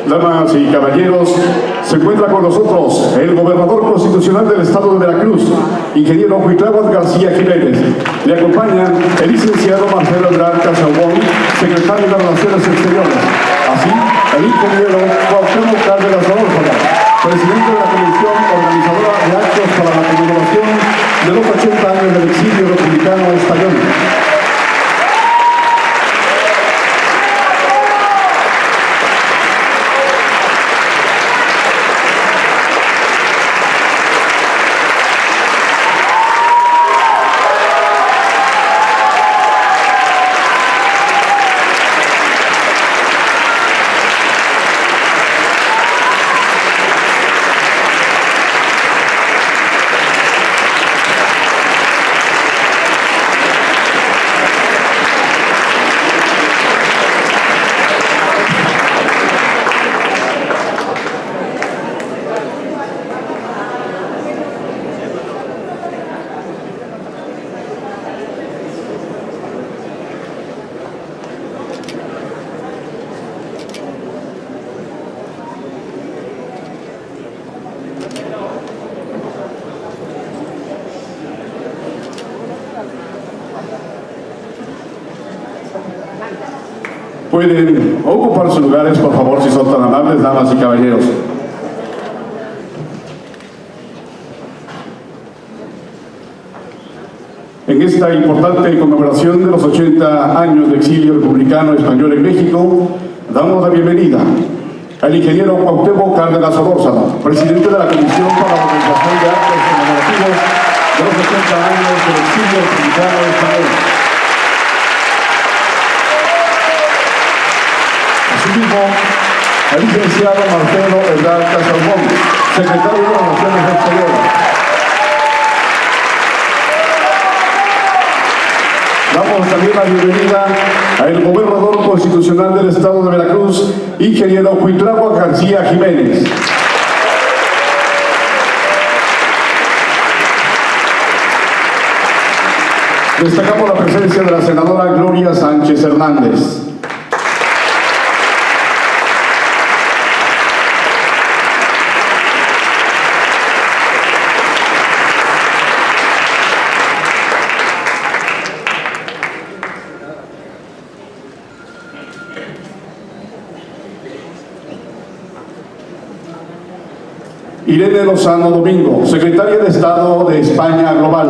Damas y caballeros, se encuentra con nosotros el gobernador constitucional del estado de Veracruz, ingeniero Cuitláhuac García Jiménez. Le acompañan el licenciado Marcelo Ebrard Casaubon, secretario de Relaciones Exteriores. Así, el ingeniero Cuauhtémoc Cárdenas Solórzano, presidente de la Comisión Organizadora de Actos para la conmemoración de los 80 años del exilio republicano español. Pueden ocupar sus lugares, por favor, si son tan amables, damas y caballeros. En esta importante conmemoración de los 80 años de exilio republicano español en México, damos la bienvenida al ingeniero Cuauhtémoc Cárdenas Solórzano, presidente de la Comisión para la Organización de Actos Conmemorativos de los 80 años del exilio republicano español. Asimismo, el licenciado Marcelo Ebrard Casaubon, secretario de Relaciones Exteriores. Damos también la bienvenida al gobernador constitucional del estado de Veracruz, ingeniero Cuitláhuac García Jiménez. Destacamos la presencia de la senadora Gloria Sánchez Hernández. Irene Lozano Domingo, secretaria de Estado de España Global.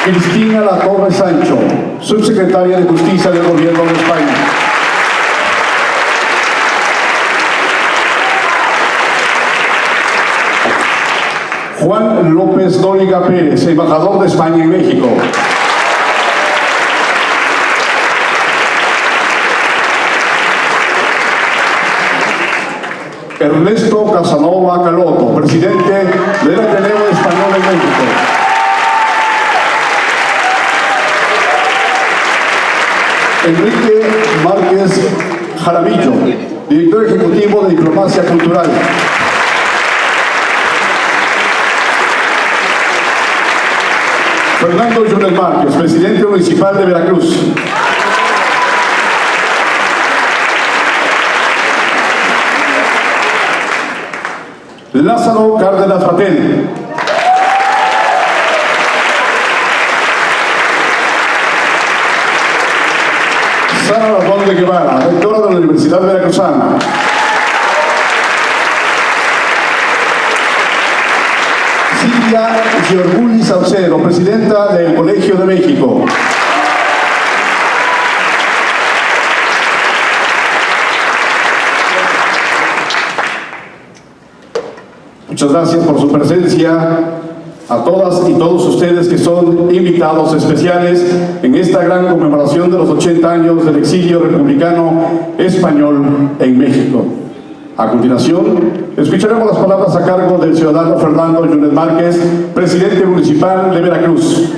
Cristina Latorre Sancho, subsecretaria de Justicia del Gobierno de España. Juan López Dóriga Pérez, embajador de España en México. Ernesto Casanova Caloto, presidente del Ateneo Español en México. Enrique Márquez Jaramillo, director ejecutivo de Diplomacia Cultural. Fernando Yunes Márquez, presidente municipal de Veracruz. Lázaro Cárdenas Patel. Sara Ramón de Guevara, rectora de la Universidad Veracruzana. Silvia Giorguli Saucedo, presidenta del Colegio de México. Muchas gracias por su presencia a todas y todos ustedes que son invitados especiales en esta gran conmemoración de los 80 años del exilio republicano español en México. A continuación, escucharemos las palabras a cargo del ciudadano Fernando Yunes Márquez, presidente municipal de Veracruz.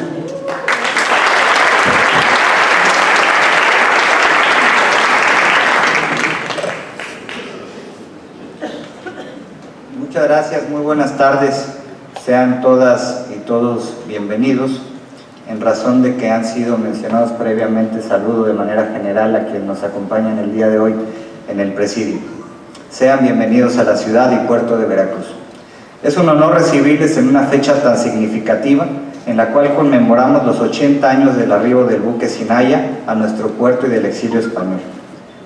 Muchas gracias, muy buenas tardes. Sean todas y todos bienvenidos. en razón de que han sido mencionados previamente, saludo de manera general a quienes nos acompañan el día de hoy en el presidio. Sean bienvenidos a la ciudad y puerto de Veracruz. Es un honor recibirles en una fecha tan significativa, en la cual conmemoramos los 80 años del arribo del buque Sinaya a nuestro puerto y del exilio español.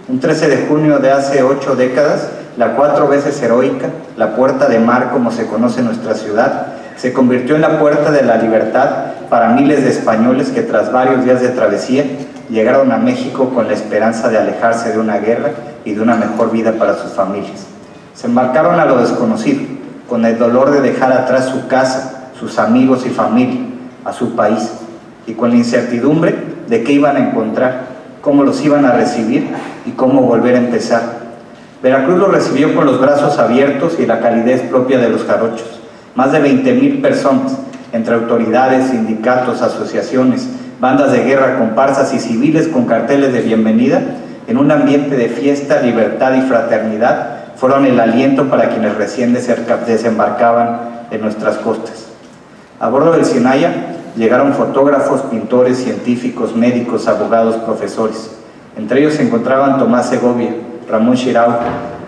Un 13 de junio de hace 8 décadas, la 4 veces heroica, la Puerta de Mar, como se conoce en nuestra ciudad, se convirtió en la puerta de la libertad para miles de españoles que tras varios días de travesía llegaron a México con la esperanza de alejarse de una guerra y de una mejor vida para sus familias. Se embarcaron a lo desconocido, con el dolor de dejar atrás su casa, sus amigos y familia, a su país, y con la incertidumbre de qué iban a encontrar, cómo los iban a recibir y cómo volver a empezar. Veracruz los recibió con los brazos abiertos y la calidez propia de los jarochos. Más de 20,000 personas, entre autoridades, sindicatos, asociaciones, bandas de guerra, comparsas y civiles con carteles de bienvenida, en un ambiente de fiesta, libertad y fraternidad, fueron el aliento para quienes recién desembarcaban en nuestras costas. A bordo del Sinaya llegaron fotógrafos, pintores, científicos, médicos, abogados, profesores. Entre ellos se encontraban Tomás Segovia, Ramón Xirau,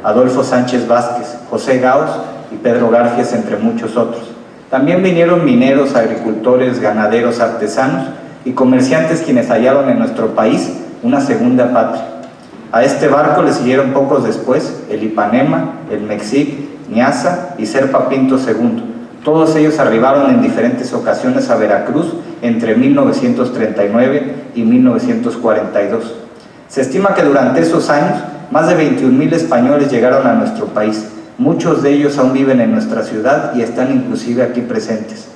Adolfo Sánchez Vázquez, José Gaos y Pedro Garfias, entre muchos otros. También vinieron mineros, agricultores, ganaderos, artesanos y comerciantes quienes hallaron en nuestro país una segunda patria. A este barco le siguieron pocos después el Ipanema, el Mexic, Niasa y Serpa Pinto II. Todos ellos arribaron en diferentes ocasiones a Veracruz entre 1939 y 1942. Se estima que durante esos años más de 21,000 españoles llegaron a nuestro país. Muchos de ellos aún viven en nuestra ciudad y están inclusive aquí presentes.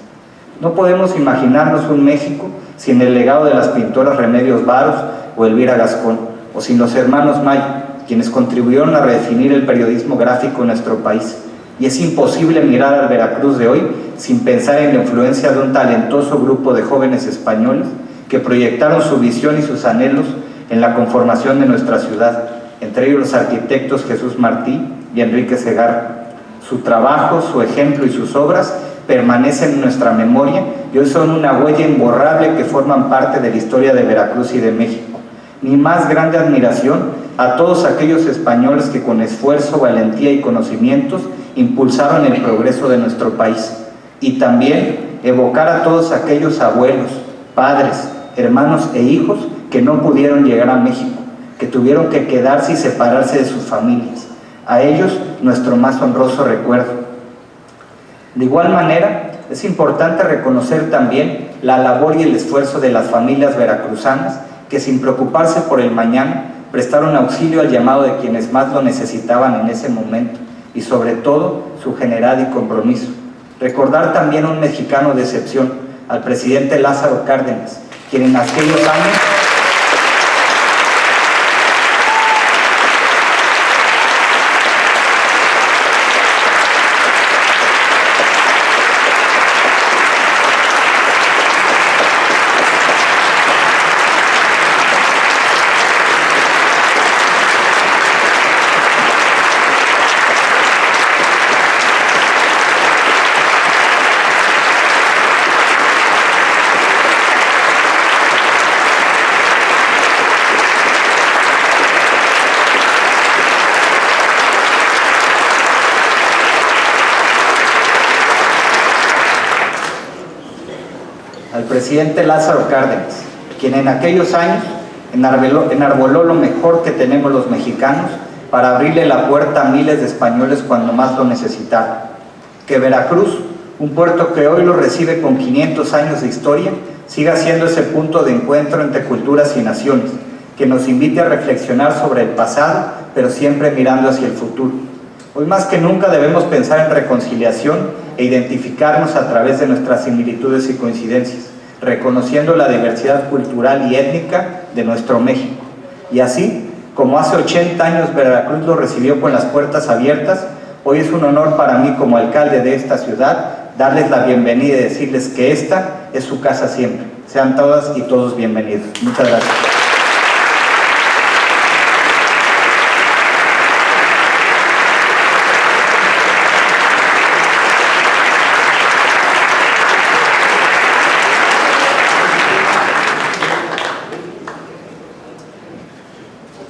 No podemos imaginarnos un México sin el legado de las pintoras Remedios Varos o Elvira Gascón, o sin los hermanos Mayo, quienes contribuyeron a redefinir el periodismo gráfico en nuestro país. Y es imposible mirar al Veracruz de hoy sin pensar en la influencia de un talentoso grupo de jóvenes españoles que proyectaron su visión y sus anhelos en la conformación de nuestra ciudad, entre ellos los arquitectos Jesús Martí y Enrique Segarra. Su trabajo, su ejemplo y sus obras permanecen en nuestra memoria y hoy son una huella imborrable que forman parte de la historia de Veracruz y de México. Mi más grande admiración a todos aquellos españoles que con esfuerzo, valentía y conocimientos impulsaron el progreso de nuestro país, y también evocar a todos aquellos abuelos, padres, hermanos e hijos que no pudieron llegar a México, que tuvieron que quedarse y separarse de sus familias. A ellos nuestro más honroso recuerdo. De igual manera, es importante reconocer también la labor y el esfuerzo de las familias veracruzanas que, sin preocuparse por el mañana, prestaron auxilio al llamado de quienes más lo necesitaban en ese momento, y sobre todo su generad y compromiso. Recordar también a un mexicano de excepción, al presidente Lázaro Cárdenas, quien en aquellos años al presidente Lázaro Cárdenas, quien en aquellos años enarboló lo mejor que tenemos los mexicanos para abrirle la puerta a miles de españoles cuando más lo necesitaban. Que Veracruz, un puerto que hoy lo recibe con 500 años de historia, siga siendo ese punto de encuentro entre culturas y naciones, que nos invite a reflexionar sobre el pasado, pero siempre mirando hacia el futuro. Hoy más que nunca debemos pensar en reconciliación e identificarnos a través de nuestras similitudes y coincidencias, reconociendo la diversidad cultural y étnica de nuestro México. Y así, como hace 80 años Veracruz lo recibió con las puertas abiertas, hoy es un honor para mí como alcalde de esta ciudad darles la bienvenida y decirles que esta es su casa siempre. Sean todas y todos bienvenidos. Muchas gracias.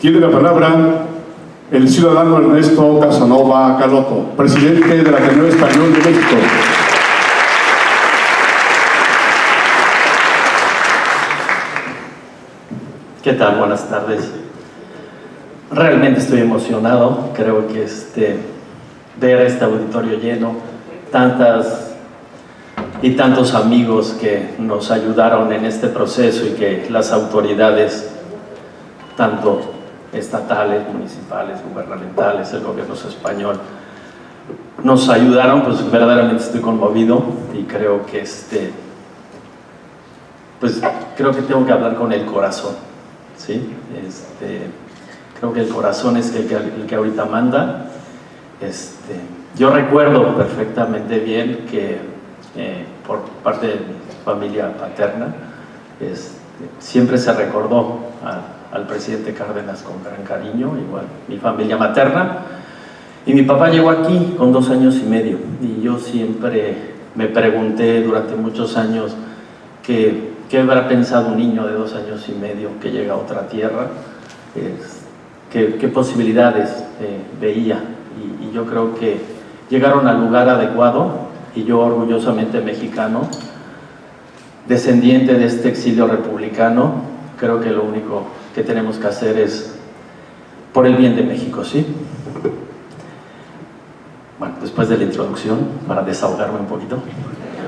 Tiene la palabra el ciudadano Ernesto Casanova Caloto, presidente del Ateneo Español de México. ¿Qué tal? Buenas tardes. Realmente estoy emocionado. Creo que ver este auditorio lleno, tantos amigos que nos ayudaron en este proceso y que las autoridades, tanto estatales, municipales, gubernamentales, el gobierno español, nos ayudaron, pues verdaderamente estoy conmovido y creo que creo que tengo que hablar con el corazón, ¿sí? Creo que el corazón es el que ahorita manda. Yo recuerdo perfectamente bien que por parte de mi familia paterna siempre se recordó al presidente Cárdenas con gran cariño, igual mi familia materna, y mi papá llegó aquí con 2 años y medio y yo siempre me pregunté durante muchos años qué habrá pensado un niño de 2 años y medio que llega a otra tierra, qué posibilidades veía, y yo creo que llegaron al lugar adecuado, y yo orgullosamente mexicano, descendiente de este exilio republicano, creo que lo único que tenemos que hacer es por el bien de México, ¿sí? Bueno, después de la introducción, para desahogarme un poquito.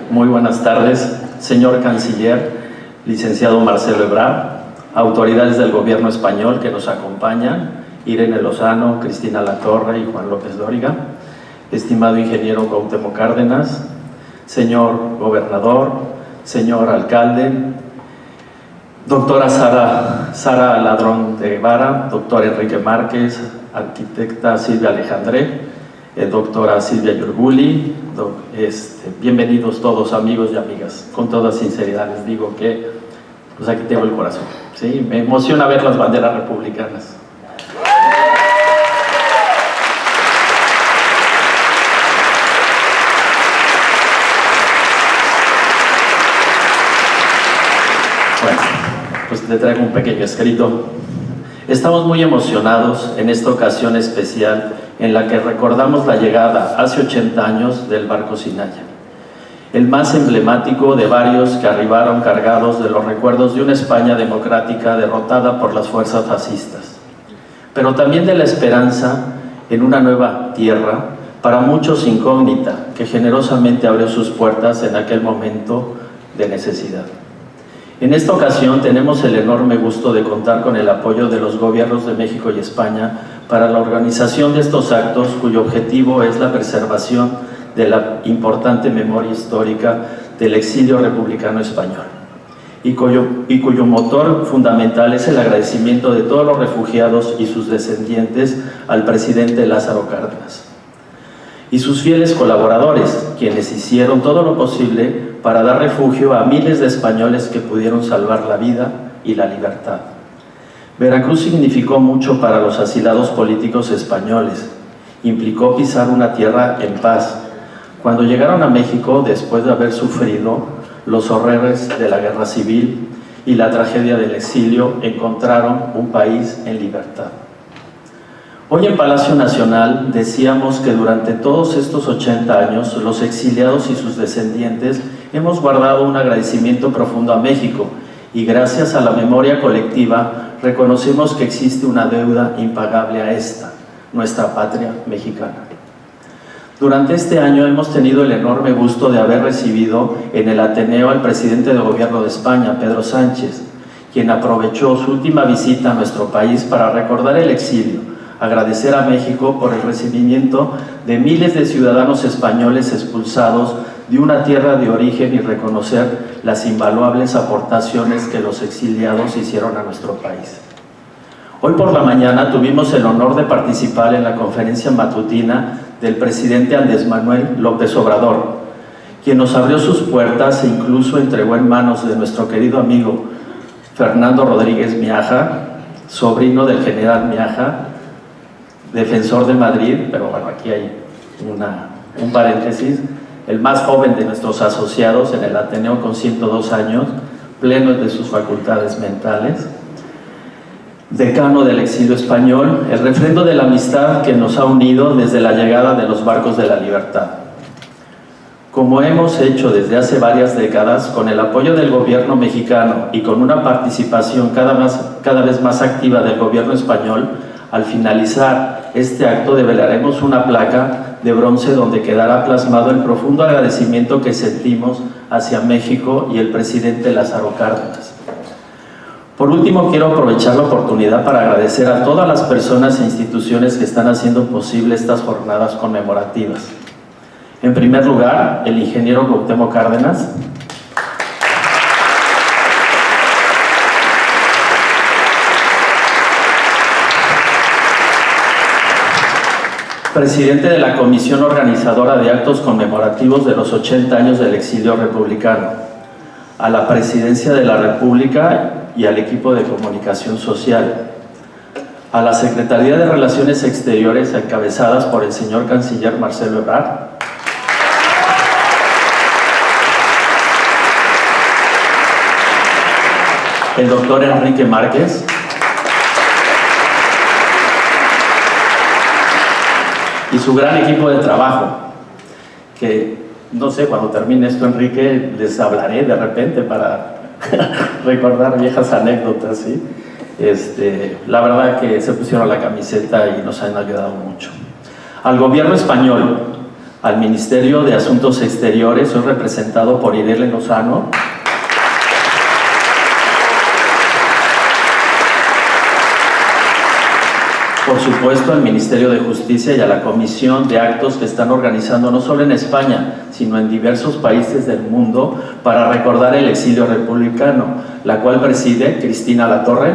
Muy buenas tardes, señor canciller, licenciado Marcelo Ebrard, autoridades del gobierno español que nos acompañan, Irene Lozano, Cristina Latorre y Juan López Dóriga, estimado ingeniero Cuauhtémoc Cárdenas, señor gobernador, señor alcalde, doctora Sara Ladrón de Guevara, doctor Enrique Márquez, arquitecta Silvia Alejandré, doctora Silvia Yurguli, bienvenidos todos amigos y amigas. Con toda sinceridad les digo que pues aquí tengo el corazón, ¿sí? Me emociona ver las banderas republicanas. Bueno, pues le traigo un pequeño escrito. Estamos muy emocionados en esta ocasión especial en la que recordamos la llegada hace 80 años del barco Sinaya, el más emblemático de varios que arribaron cargados de los recuerdos de una España democrática derrotada por las fuerzas fascistas, pero también de la esperanza en una nueva tierra, para muchos incógnita, que generosamente abrió sus puertas en aquel momento de necesidad. En esta ocasión tenemos el enorme gusto de contar con el apoyo de los gobiernos de México y España para la organización de estos actos, cuyo objetivo es la preservación de la importante memoria histórica del exilio republicano español, y cuyo motor fundamental es el agradecimiento de todos los refugiados y sus descendientes al presidente Lázaro Cárdenas y sus fieles colaboradores, quienes hicieron todo lo posible para dar refugio a miles de españoles que pudieron salvar la vida y la libertad. Veracruz significó mucho para los asilados políticos españoles. Implicó pisar una tierra en paz. Cuando llegaron a México, después de haber sufrido los horrores de la guerra civil y la tragedia del exilio, encontraron un país en libertad. Hoy en Palacio Nacional decíamos que durante todos estos 80 años los exiliados y sus descendientes hemos guardado un agradecimiento profundo a México, y gracias a la memoria colectiva reconocemos que existe una deuda impagable a esta, nuestra patria mexicana. Durante este año hemos tenido el enorme gusto de haber recibido en el Ateneo al presidente del Gobierno de España, Pedro Sánchez, quien aprovechó su última visita a nuestro país para recordar el exilio, agradecer a México por el recibimiento de miles de ciudadanos españoles expulsados de una tierra de origen y reconocer las invaluables aportaciones que los exiliados hicieron a nuestro país. Hoy por la mañana tuvimos el honor de participar en la conferencia matutina del presidente Andrés Manuel López Obrador, quien nos abrió sus puertas e incluso entregó en manos de nuestro querido amigo Fernando Rodríguez Miaja, sobrino del general Miaja, defensor de Madrid, pero bueno, aquí hay un paréntesis, el más joven de nuestros asociados en el Ateneo con 102 años, pleno de sus facultades mentales. decano del exilio español, el refrendo de la amistad que nos ha unido desde la llegada de los barcos de la libertad. Como hemos hecho desde hace varias décadas, con el apoyo del gobierno mexicano y con una participación cada vez más activa del gobierno español, al finalizar este acto develaremos una placa de bronce donde quedará plasmado el profundo agradecimiento que sentimos hacia México y el presidente Lázaro Cárdenas. Por último, quiero aprovechar la oportunidad para agradecer a todas las personas e instituciones que están haciendo posible estas jornadas conmemorativas. En primer lugar, el ingeniero Cuauhtémoc Cárdenas, presidente de la Comisión Organizadora de Actos Conmemorativos de los 80 años del exilio republicano, a la Presidencia de la República y al equipo de comunicación social, a la Secretaría de Relaciones Exteriores encabezadas por el señor Canciller Marcelo Ebrard, el doctor Enrique Márquez, y su gran equipo de trabajo, que no sé, cuando termine esto, Enrique, les hablaré de repente para recordar viejas anécdotas, ¿sí? La verdad que se pusieron la camiseta y nos han ayudado mucho. Al gobierno español, al Ministerio de Asuntos Exteriores, soy representado por Irene Lozano, por supuesto al Ministerio de Justicia y a la Comisión de Actos que están organizando no solo en España, sino en diversos países del mundo para recordar el exilio republicano, la cual preside Cristina Latorre,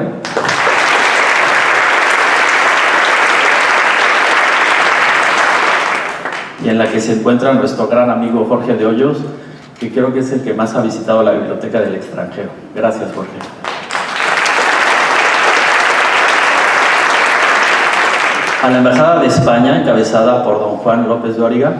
y en la que se encuentra nuestro gran amigo Jorge de Hoyos, que creo que es el que más ha visitado la Biblioteca del Extranjero. Gracias, Jorge. A la Embajada de España, encabezada por don Juan López Dóriga,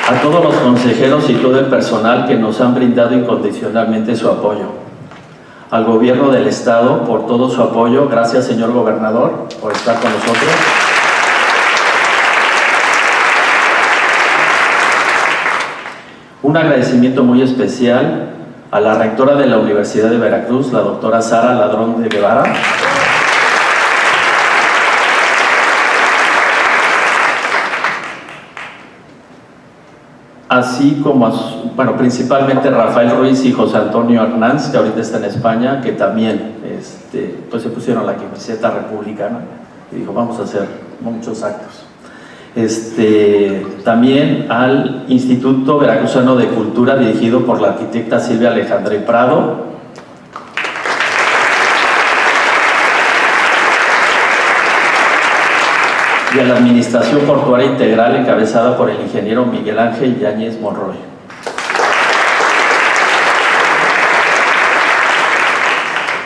a todos los consejeros y todo el personal que nos han brindado incondicionalmente su apoyo, al gobierno del Estado por todo su apoyo, gracias señor gobernador por estar con nosotros, un agradecimiento muy especial a la rectora de la Universidad de Veracruz, la doctora Sara Ladrón de Guevara, así como principalmente Rafael Ruiz y José Antonio Hernández, que ahorita está en España, que también pues se pusieron la camiseta republicana y dijo, vamos a hacer muchos actos. También al Instituto Veracruzano de Cultura, dirigido por la arquitecta Silvia Alejandre Prado, y a la Administración Portuaria Integral, encabezada por el ingeniero Miguel Ángel Yáñez Monroy.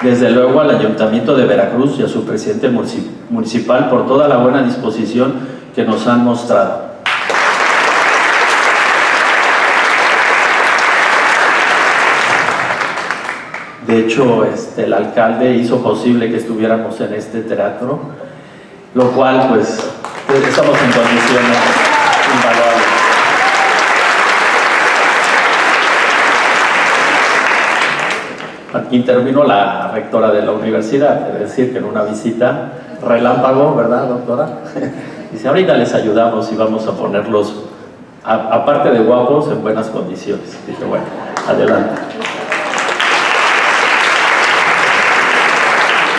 Desde luego al Ayuntamiento de Veracruz y a su presidente municipal por toda la buena disposición que nos han mostrado. De hecho, el alcalde hizo posible que estuviéramos en este teatro, lo cual, pues, estamos en condiciones invaluables. Intervino la rectora de la universidad, es decir, que en una visita relámpago, ¿verdad, doctora? Dice, ahorita les ayudamos y vamos a ponerlos, aparte de guapos, en buenas condiciones. Dije, bueno, adelante.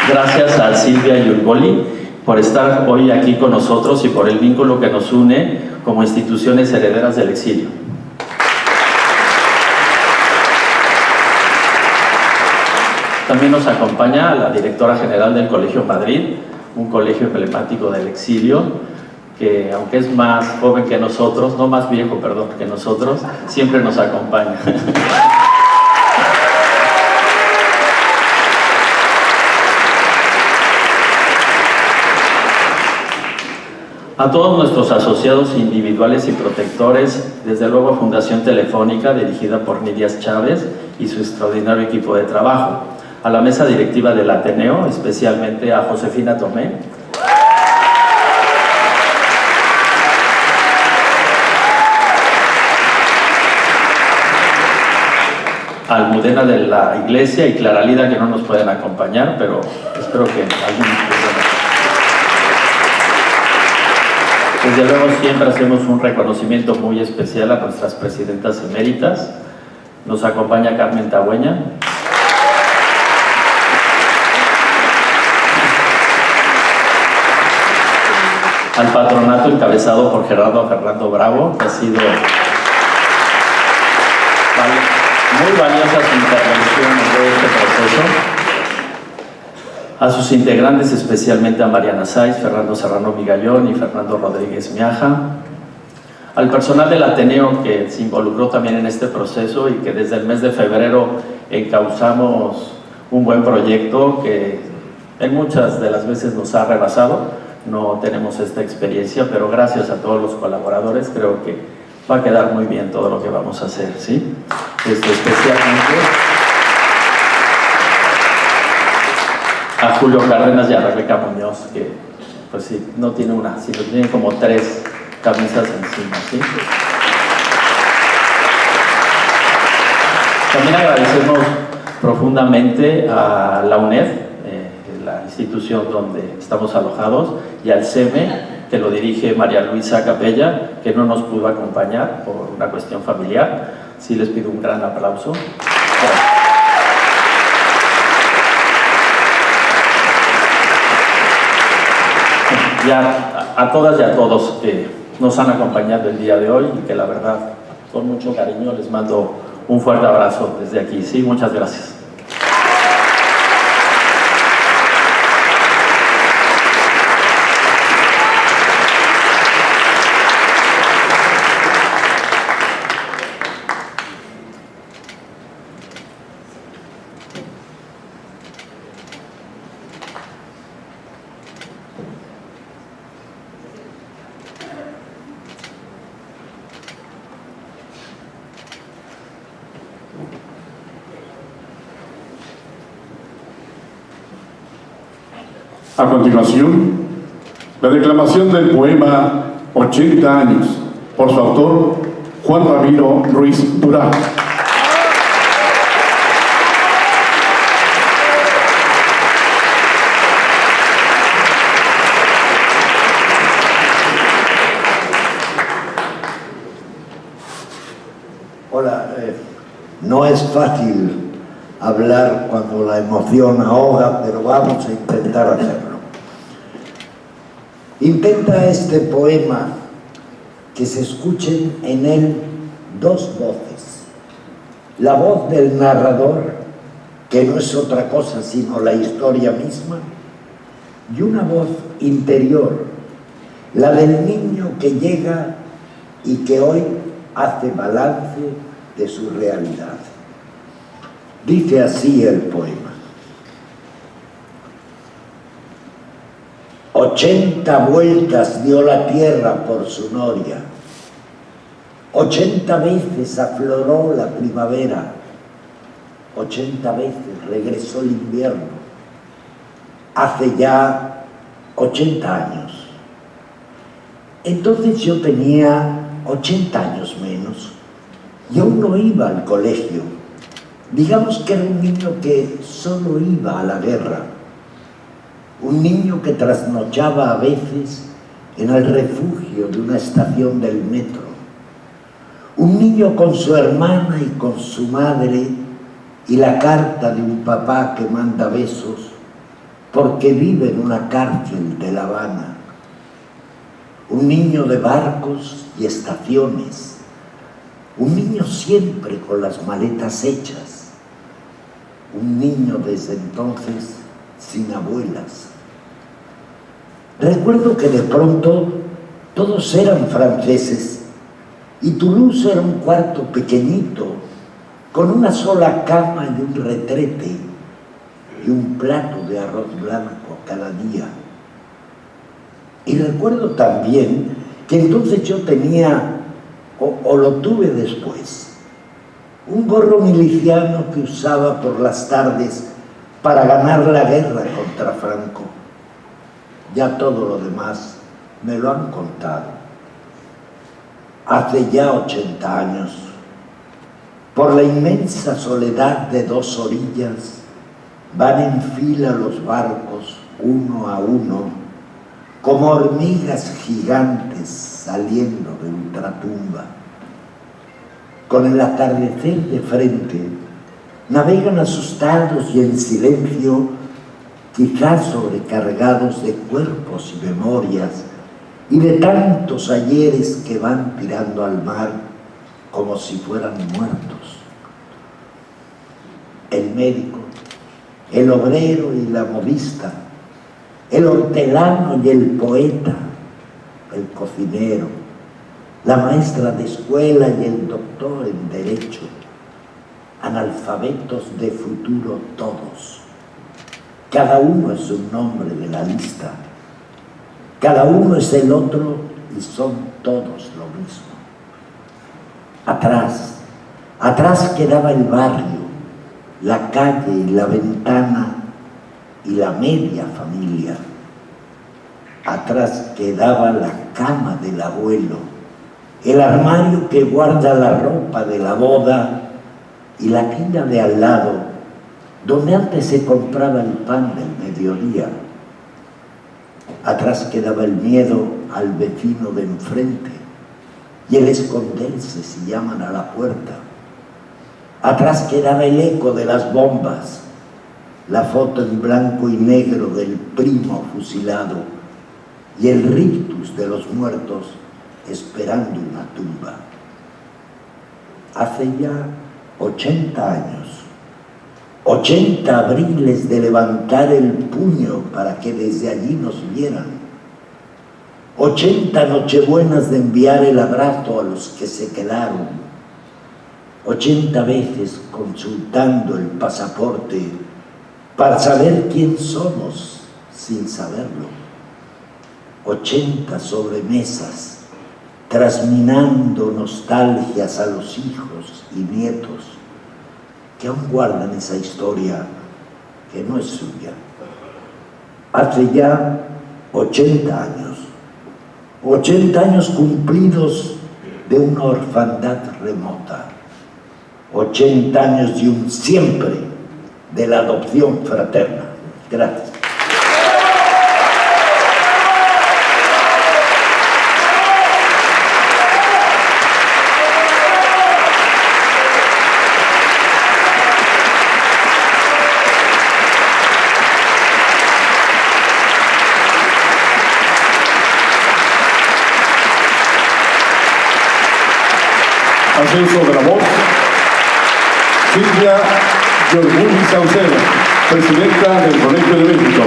Gracias a Silvia Yurgoli por estar hoy aquí con nosotros y por el vínculo que nos une como instituciones herederas del exilio. También nos acompaña la directora general del Colegio Madrid, un colegio emblemático del exilio, que aunque es más joven que nosotros, no más viejo, perdón, que nosotros, siempre nos acompaña. A todos nuestros asociados individuales y protectores, desde luego Fundación Telefónica, dirigida por Nidias Chávez y su extraordinario equipo de trabajo. A la mesa directiva del Ateneo, especialmente a Josefina Tomé. A Almudena de la Iglesia y Clara Lida, que no nos pueden acompañar, pero espero que alguien... Desde luego siempre hacemos un reconocimiento muy especial a nuestras presidentas eméritas. Nos acompaña Carmen Tagüeña. Al patronato encabezado por Gerardo Fernando Bravo, que ha sido muy valiosa su intervención en todo este proceso. A sus integrantes, especialmente a Mariana Sáiz, Fernando Serrano Migallón y Fernando Rodríguez Miaja. Al personal del Ateneo que se involucró también en este proceso y que desde el mes de febrero encauzamos un buen proyecto que en muchas de las veces nos ha rebasado. No tenemos esta experiencia, pero gracias a todos los colaboradores creo que va a quedar muy bien todo lo que vamos a hacer, ¿sí? Especialmente a Julio Cárdenas y a Rebeca Muñoz, que pues sí, no tiene una, sino tienen como 3 camisas encima, ¿sí? También agradecemos profundamente a la UNED, la institución donde estamos alojados, y al CEME, que lo dirige María Luisa Capella, que no nos pudo acompañar por una cuestión familiar. Sí les pido un gran aplauso. Ya a todas y a todos que nos han acompañado el día de hoy y que la verdad, con mucho cariño, les mando un fuerte abrazo desde aquí. Sí, muchas gracias. A continuación, la declamación del poema 80 años, por su autor, Juan Ramiro Ruiz Durán. Hola, no es fácil hablar cuando la emoción ahoga, pero vamos a intentar hacerlo. Intenta este poema que se escuchen en él 2 voces. La voz del narrador, que no es otra cosa sino la historia misma, y una voz interior, la del niño que llega y que hoy hace balance de su realidad. Dice así el poema: 80 vueltas dio la tierra por su noria, 80 veces afloró la primavera, 80 veces regresó el invierno. Hace ya 80 años. Entonces yo tenía 80 años menos y aún no iba al colegio. Digamos que era un niño que solo iba a la guerra, un niño que trasnochaba a veces en el refugio de una estación del metro, un niño con su hermana y con su madre y la carta de un papá que manda besos porque vive en una cárcel de La Habana, un niño de barcos y estaciones, un niño siempre con las maletas hechas, un niño desde entonces sin abuelas. Recuerdo que de pronto todos eran franceses y Toulouse era un cuarto pequeñito con una sola cama y un retrete y un plato de arroz blanco cada día. Y recuerdo también que entonces yo tenía, o lo tuve después, un gorro miliciano que usaba por las tardes para ganar la guerra contra Franco. Ya todo lo demás me lo han contado. Hace ya 80 años, por la inmensa soledad de dos orillas, van en fila los barcos, uno a uno, como hormigas gigantes saliendo de ultratumba. Con el atardecer de frente, navegan asustados y en silencio, quizás sobrecargados de cuerpos y memorias y de tantos ayeres que van tirando al mar como si fueran muertos. El médico, el obrero y la modista, el hortelano y el poeta, el cocinero, la maestra de escuela y el doctor en derecho, analfabetos de futuro todos. Cada uno es un nombre de la lista, cada uno es el otro y son todos lo mismo. Atrás quedaba el barrio, la calle y la ventana y la media familia. Atrás quedaba la cama del abuelo, el armario que guarda la ropa de la boda y la tienda de al lado, donde antes se compraba el pan del mediodía. Atrás quedaba el miedo al vecino de enfrente y el esconderse si llaman a la puerta. Atrás quedaba el eco de las bombas, la foto en blanco y negro del primo fusilado y el rictus de los muertos esperando una tumba. Hace ya 80 años, 80 abriles de levantar el puño para que desde allí nos vieran, 80 nochebuenas de enviar el abrazo a los que se quedaron, 80 veces consultando el pasaporte para saber quién somos sin saberlo, 80 sobremesas trasminando nostalgias a los hijos y nietos que aún guardan esa historia que no es suya. Hace ya 80 años cumplidos de una orfandad remota, 80 años de un siempre de la adopción fraterna. Gracias. Ascenso de la voz, Silvia Yorguni Saucedo, presidenta del Colegio de México.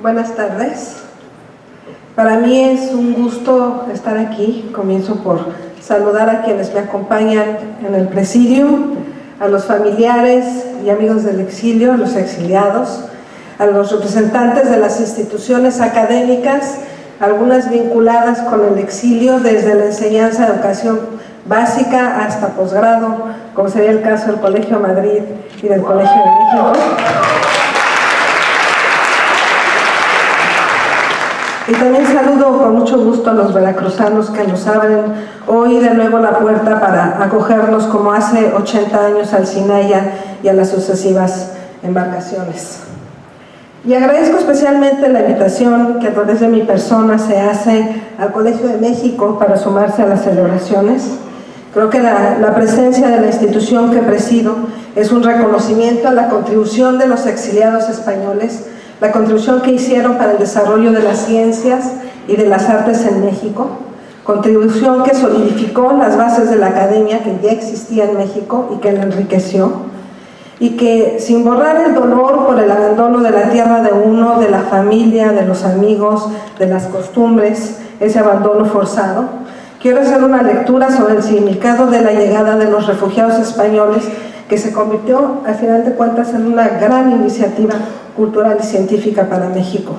Buenas tardes. Para mí es un gusto estar aquí. Comienzo por saludar a quienes me acompañan en el presidio, a los familiares y amigos del exilio, a los exiliados, a los representantes de las instituciones académicas, algunas vinculadas con el exilio desde la enseñanza de educación básica hasta posgrado, como sería el caso del Colegio Madrid y del Colegio de México. Y también saludo con mucho gusto a los veracruzanos que nos abren hoy de nuevo la puerta para acogernos como hace 80 años al Sinaya y a las sucesivas embarcaciones. Y agradezco especialmente la invitación que a través de mi persona se hace al Colegio de México para sumarse a las celebraciones. Creo que la presencia de la institución que presido es un reconocimiento a la contribución de los exiliados españoles, la contribución que hicieron para el desarrollo de las ciencias y de las artes en México, contribución que solidificó las bases de la academia que ya existía en México y que la enriqueció, y que sin borrar el dolor por el abandono de la tierra de uno, de la familia, de los amigos, de las costumbres, ese abandono forzado, que quiero hacer una lectura sobre el significado de la llegada de los refugiados españoles, que se convirtió, al final de cuentas, en una gran iniciativa cultural y científica para México.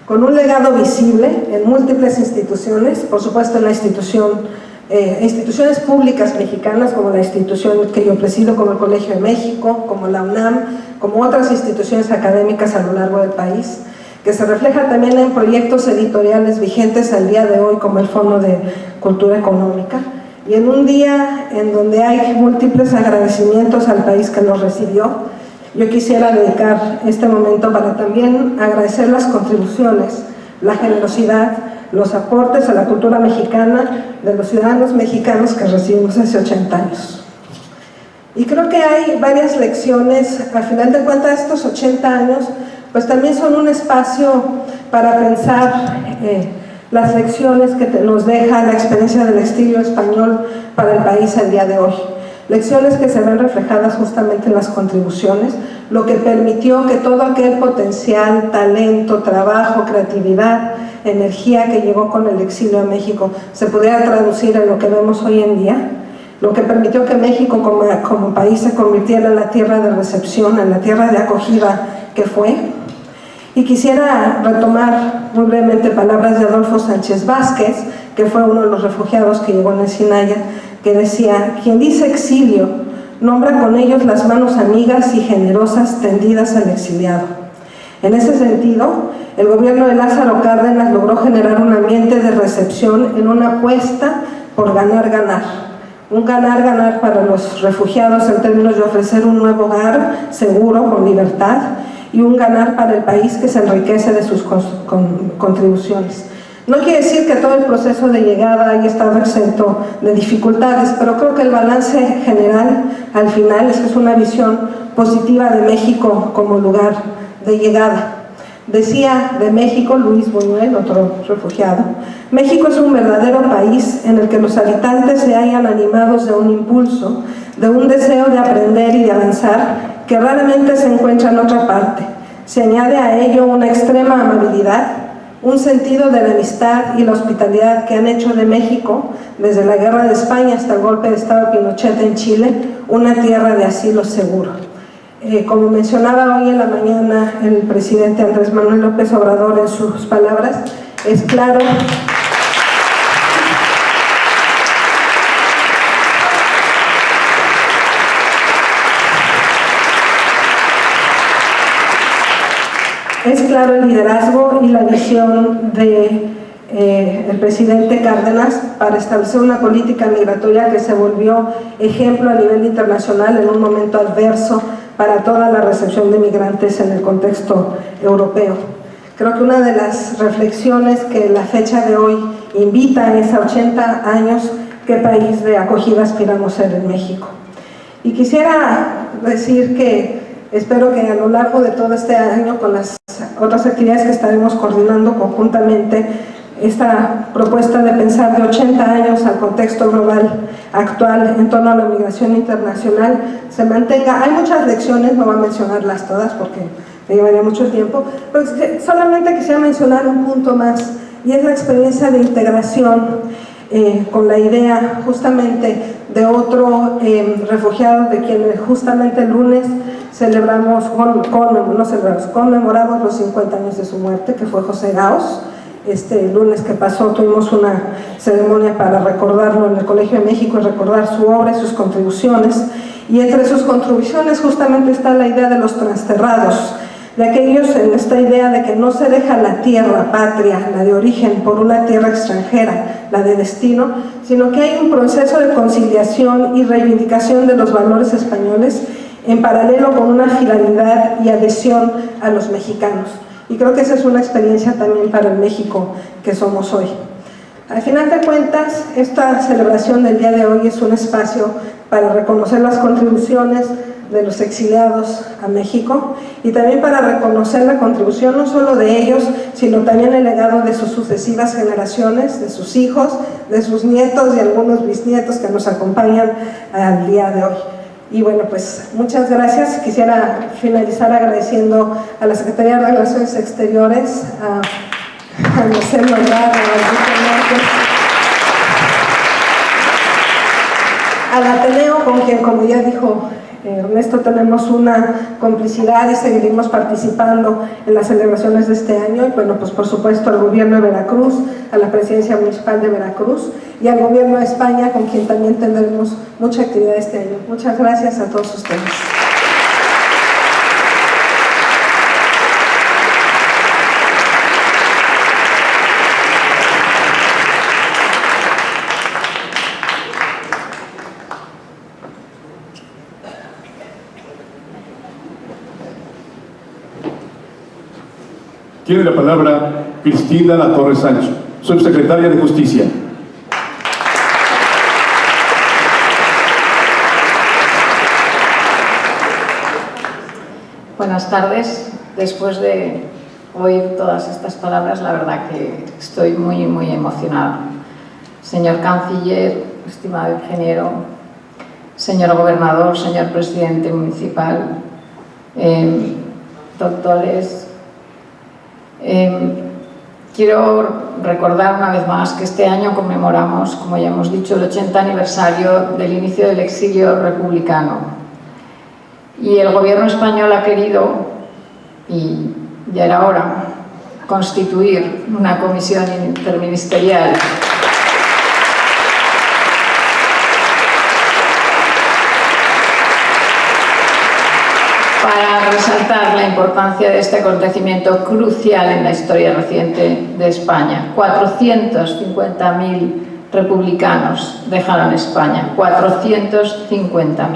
Con un legado visible en múltiples instituciones, por supuesto en la instituciones públicas mexicanas, como la institución que yo presido, como el Colegio de México, como la UNAM, como otras instituciones académicas a lo largo del país, que se refleja también en proyectos editoriales vigentes al día de hoy, como el Fondo de Cultura Económica, y en un día en donde hay múltiples agradecimientos al país que los recibió. Yo quisiera dedicar este momento para también agradecer las contribuciones, la generosidad, los aportes a la cultura mexicana de los ciudadanos mexicanos que recibimos hace 80 años. Y creo que hay varias lecciones. Al final de cuentas, estos 80 años pues también son un espacio para pensar las lecciones que nos deja la experiencia del exilio español para el país el día de hoy. Lecciones que se ven reflejadas justamente en las contribuciones, lo que permitió que todo aquel potencial, talento, trabajo, creatividad, energía que llegó con el exilio a México se pudiera traducir en lo que vemos hoy en día, lo que permitió que México como país se convirtiera en la tierra de recepción, en la tierra de acogida que fue. Y quisiera retomar muy brevemente palabras de Adolfo Sánchez Vázquez, que fue uno de los refugiados que llegó en el Sinaya, que decía: quien dice exilio, nombra con ellos las manos amigas y generosas tendidas al exiliado. En ese sentido, el gobierno de Lázaro Cárdenas logró generar un ambiente de recepción en una apuesta por ganar-ganar. Un ganar-ganar para los refugiados en términos de ofrecer un nuevo hogar seguro, con libertad, y un ganar para el país que se enriquece de sus contribuciones. No quiere decir que todo el proceso de llegada haya estado exento de dificultades, pero creo que el balance general, al final, es una visión positiva de México como lugar de llegada. Decía de México Luis Buñuel, otro refugiado: México es un verdadero país en el que los habitantes se hallan animados de un impulso, de un deseo de aprender y de avanzar que raramente se encuentra en otra parte. Se añade a ello una extrema amabilidad, un sentido de la amistad y la hospitalidad que han hecho de México, desde la Guerra de España hasta el golpe de Estado de Pinochet en Chile, una tierra de asilo seguro. Como mencionaba hoy en la mañana el presidente Andrés Manuel López Obrador en sus palabras, es claro el liderazgo y la visión del presidente Cárdenas para establecer una política migratoria que se volvió ejemplo a nivel internacional en un momento adverso para toda la recepción de migrantes en el contexto europeo. Creo que una de las reflexiones que la fecha de hoy invita es a 80 años, ¿qué país de acogida aspiramos ser en México? Y quisiera decir que espero que a lo largo de todo este año, con las otras actividades que estaremos coordinando conjuntamente, esta propuesta de pensar de 80 años al contexto global actual en torno a la migración internacional se mantenga. Hay muchas lecciones, no voy a mencionarlas todas porque me llevaría mucho tiempo, pero solamente quisiera mencionar un punto más, y es la experiencia de integración con la idea justamente de otro refugiado de quien justamente el lunes conmemoramos los 50 años de su muerte, que fue José Gaos. Este lunes que pasó tuvimos una ceremonia para recordarlo en el Colegio de México y recordar su obra y sus contribuciones. Y entre sus contribuciones justamente está la idea de los transterrados, de aquellos en esta idea de que no se deja la tierra patria, la de origen, por una tierra extranjera, la de destino, sino que hay un proceso de conciliación y reivindicación de los valores españoles en paralelo con una fidelidad y adhesión a los mexicanos. Y creo que esa es una experiencia también para el México que somos hoy. Al final de cuentas, esta celebración del día de hoy es un espacio para reconocer las contribuciones de los exiliados a México y también para reconocer la contribución no solo de ellos, sino también el legado de sus sucesivas generaciones, de sus hijos, de sus nietos y algunos bisnietos que nos acompañan al día de hoy. Y bueno, pues muchas gracias. Quisiera finalizar agradeciendo a la Secretaría de Relaciones Exteriores, a Marcelo Ebrard, a Enrique Márquez, al Ateneo, con quien, como ya dijo Ernesto, tenemos una complicidad y seguiremos participando en las celebraciones de este año. Y bueno, pues por supuesto al Gobierno de Veracruz, a la Presidencia Municipal de Veracruz y al Gobierno de España, con quien también tendremos mucha actividad este año. Muchas gracias a todos ustedes. Tiene la palabra Cristina Latorre Sancho, subsecretaria de Justicia. Buenas tardes. Después de oír todas estas palabras, la verdad que estoy muy emocionada. Señor canciller, estimado ingeniero, señor gobernador, señor presidente municipal, doctores, quiero recordar una vez más que este año conmemoramos, como ya hemos dicho, el 80 aniversario del inicio del exilio republicano. Y el gobierno español ha querido, y ya era hora, constituir una comisión interministerial para resaltar la importancia de este acontecimiento crucial en la historia reciente de España. 450.000 republicanos dejaron España, 450.000.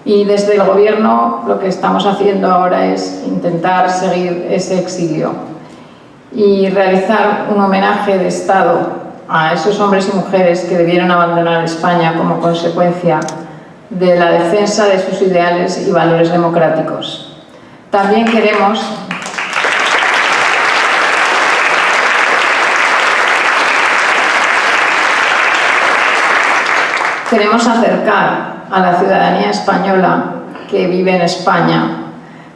Y desde el Gobierno lo que estamos haciendo ahora es intentar seguir ese exilio y realizar un homenaje de Estado a esos hombres y mujeres que debieron abandonar España como consecuencia de la defensa de sus ideales y valores democráticos. También queremos acercar a la ciudadanía española que vive en España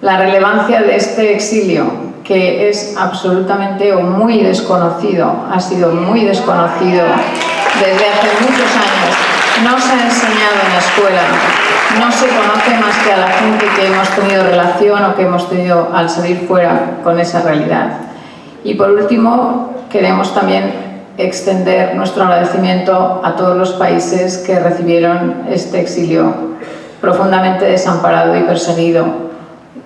la relevancia de este exilio, que es absolutamente o muy desconocido, ha sido muy desconocido desde hace muchos años. No se ha enseñado en la escuela, no se conoce más que a la gente que hemos tenido relación o que hemos tenido al salir fuera con esa realidad. Y por último, queremos también extender nuestro agradecimiento a todos los países que recibieron este exilio profundamente desamparado y perseguido.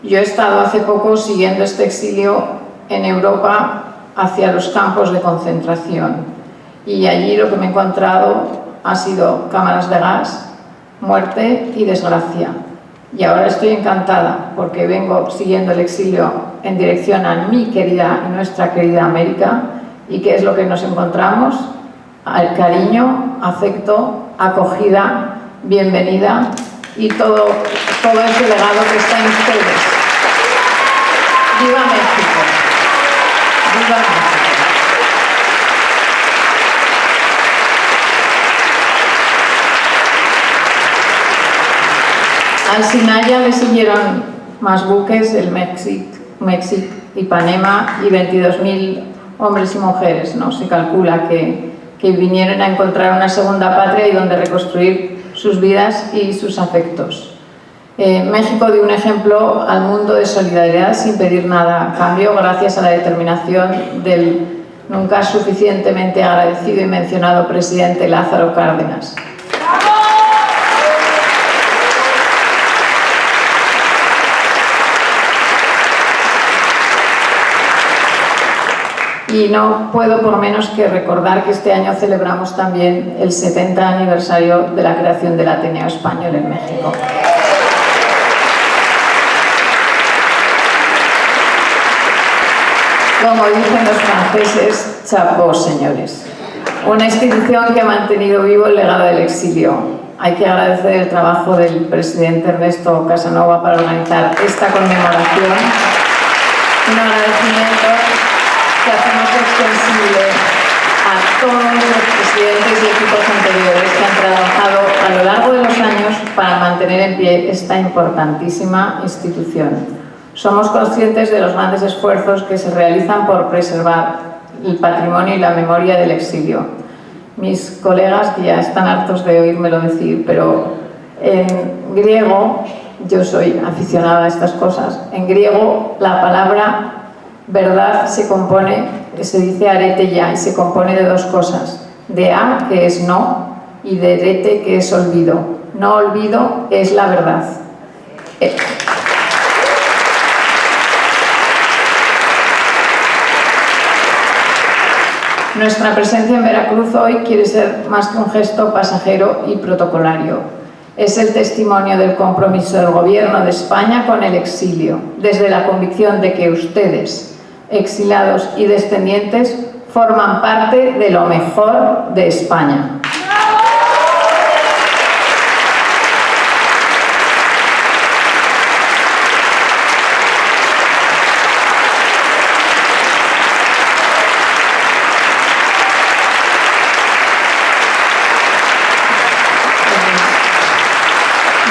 Yo he estado hace poco siguiendo este exilio en Europa hacia los campos de concentración y allí lo que me he encontrado ha sido cámaras de gas, muerte y desgracia. Y ahora estoy encantada porque vengo siguiendo el exilio en dirección a mi querida y nuestra querida América. ¿Y qué es lo que nos encontramos? Al cariño, afecto, acogida, bienvenida y todo ese legado que está en ustedes. ¡Viva México! ¡Viva México! Al Sinaya le siguieron más buques, el México y Panema, y 22.000 hombres y mujeres, ¿no? Se calcula que vinieron a encontrar una segunda patria y donde reconstruir sus vidas y sus afectos. México dio un ejemplo al mundo de solidaridad sin pedir nada a cambio, gracias a la determinación del nunca suficientemente agradecido y mencionado presidente Lázaro Cárdenas. Y no puedo por menos que recordar que este año celebramos también el 70 aniversario de la creación del Ateneo Español en México. Como dicen los franceses, chapeau, señores. Una institución que ha mantenido vivo el legado del exilio. Hay que agradecer el trabajo del presidente Ernesto Casanova para organizar esta conmemoración. Un agradecimiento que hacemos extensible a todos los presidentes y equipos anteriores que han trabajado a lo largo de los años para mantener en pie esta importantísima institución. Somos conscientes de los grandes esfuerzos que se realizan por preservar el patrimonio y la memoria del exilio. mis colegas que ya están hartos de oírmelo decir, pero en griego, yo soy aficionada a estas cosas, en griego la palabra verdad se dice areteia, y se compone de dos cosas, de a, que es no, y de erete, que es olvido. No olvido es la verdad. Nuestra presencia en Veracruz hoy quiere ser más que un gesto pasajero y protocolario. Es el testimonio del compromiso del Gobierno de España con el exilio, desde la convicción de que ustedes, exiliados y descendientes, forman parte de lo mejor de España.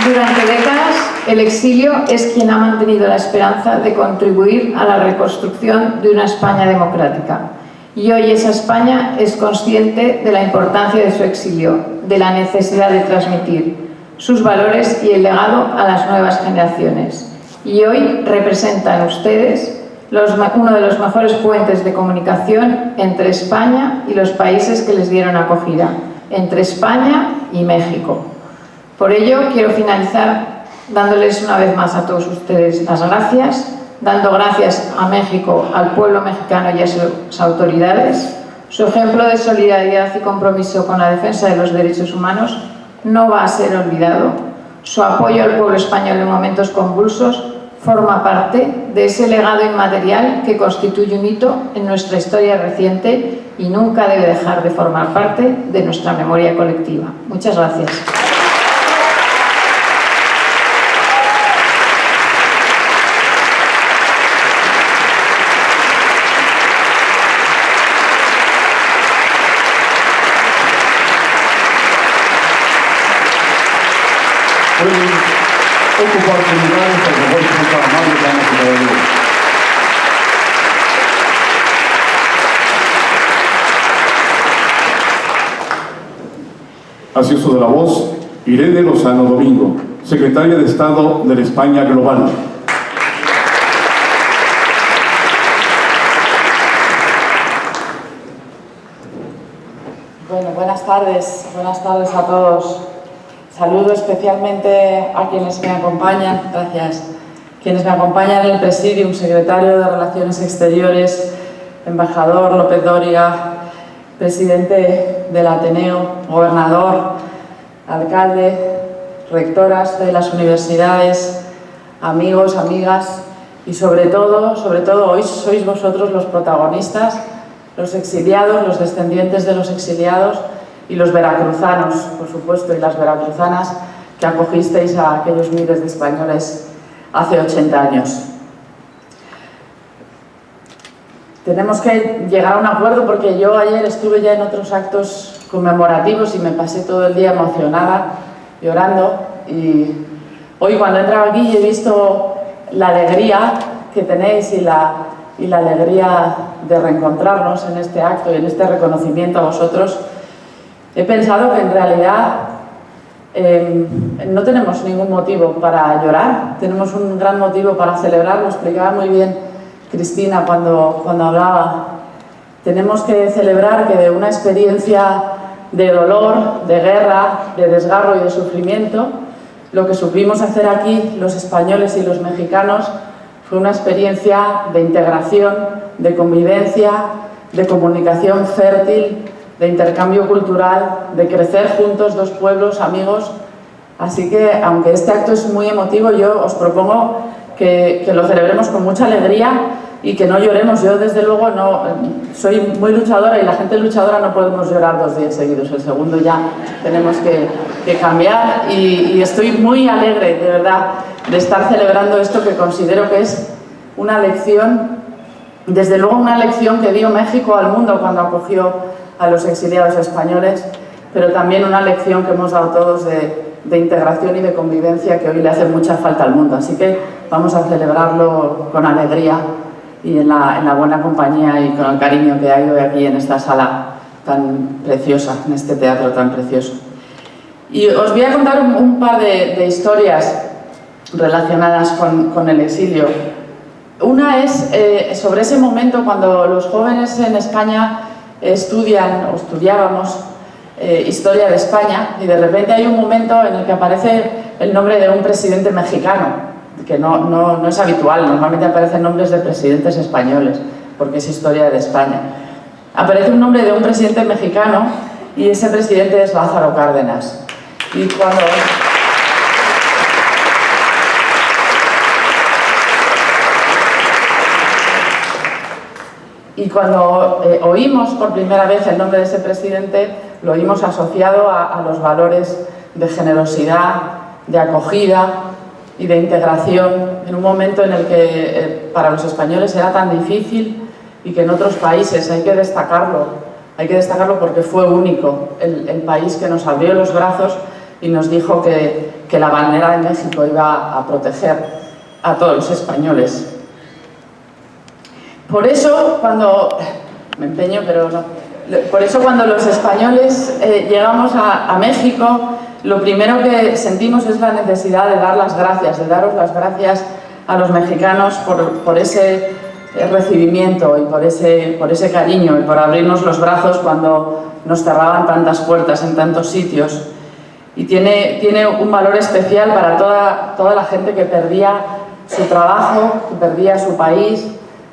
Durante décadas, el exilio es quien ha mantenido la esperanza de contribuir a la reconstrucción de una España democrática. Y hoy esa España es consciente de la importancia de su exilio, de la necesidad de transmitir sus valores y el legado a las nuevas generaciones. Y hoy representan ustedes uno de los mejores puentes de comunicación entre España y los países que les dieron acogida, entre España y México. Por ello, quiero finalizar dándoles una vez más a todos ustedes las gracias, dando gracias a México, al pueblo mexicano y a sus autoridades. Su ejemplo de solidaridad y compromiso con la defensa de los derechos humanos no va a ser olvidado. Su apoyo al pueblo español en momentos convulsos forma parte de ese legado inmaterial que constituye un hito en nuestra historia reciente y nunca debe dejar de formar parte de nuestra memoria colectiva. Muchas gracias. Pueden ocupar sus lugares, por favor, son tan amables, damas y caballeros. Hace uso de la voz Irene Lozano Domingo, secretaria de Estado de la España Global. Bueno, buenas tardes a todos. Saludo especialmente a quienes me acompañan, gracias, quienes me acompañan en el Presidium, secretario de Relaciones Exteriores, embajador López Dóriga, presidente del Ateneo, gobernador, alcalde, rectoras de las universidades, amigos, amigas y sobre todo hoy sois vosotros los protagonistas, los exiliados, los descendientes de los exiliados y los veracruzanos, por supuesto, y las veracruzanas que acogisteis a aquellos miles de españoles hace 80 años. Tenemos que llegar a un acuerdo porque yo ayer estuve ya en otros actos conmemorativos y me pasé todo el día emocionada, llorando, y hoy cuando he entrado aquí y he visto la alegría que tenéis y la alegría de reencontrarnos en este acto y en este reconocimiento a vosotros, he pensado que en realidad no tenemos ningún motivo para llorar, tenemos un gran motivo para celebrar. Lo explicaba muy bien Cristina cuando hablaba. Tenemos que celebrar que de una experiencia de dolor, de guerra, de desgarro y de sufrimiento, lo que supimos hacer aquí los españoles y los mexicanos fue una experiencia de integración, de convivencia, de comunicación fértil, de intercambio cultural, de crecer juntos dos pueblos amigos. Así que, aunque este acto es muy emotivo, yo os propongo que lo celebremos con mucha alegría y que no lloremos. Yo, desde luego, no soy muy luchadora y la gente luchadora no podemos llorar 2 días seguidos. El segundo ya tenemos que cambiar y estoy muy alegre, de verdad, de estar celebrando esto que considero que es una lección, desde luego una lección que dio México al mundo cuando acogió a los exiliados españoles, pero también una lección que hemos dado todos de integración y de convivencia que hoy le hace mucha falta al mundo. Así que vamos a celebrarlo con alegría y en la buena compañía y con el cariño que hay hoy aquí en esta sala tan preciosa, en este teatro tan precioso. Y os voy a contar un par de historias relacionadas con el exilio. Una es sobre ese momento cuando los jóvenes en España estudian o estudiábamos historia de España, y de repente hay un momento en el que aparece el nombre de un presidente mexicano, que no es habitual, normalmente aparecen nombres de presidentes españoles, porque es historia de España. Aparece un nombre de un presidente mexicano y ese presidente es Lázaro Cárdenas. Y cuando oímos por primera vez el nombre de ese presidente, lo oímos asociado a los valores de generosidad, de acogida y de integración, en un momento en el que para los españoles era tan difícil y que en otros países hay que destacarlo porque fue único, el país que nos abrió los brazos y nos dijo que la bandera de México iba a proteger a todos los españoles. Por eso, cuando los españoles llegamos a México, lo primero que sentimos es la necesidad de dar las gracias, de daros las gracias a los mexicanos por ese recibimiento y por ese cariño y por abrirnos los brazos cuando nos cerraban tantas puertas en tantos sitios. Y tiene un valor especial para toda la gente que perdía su trabajo, que perdía su país,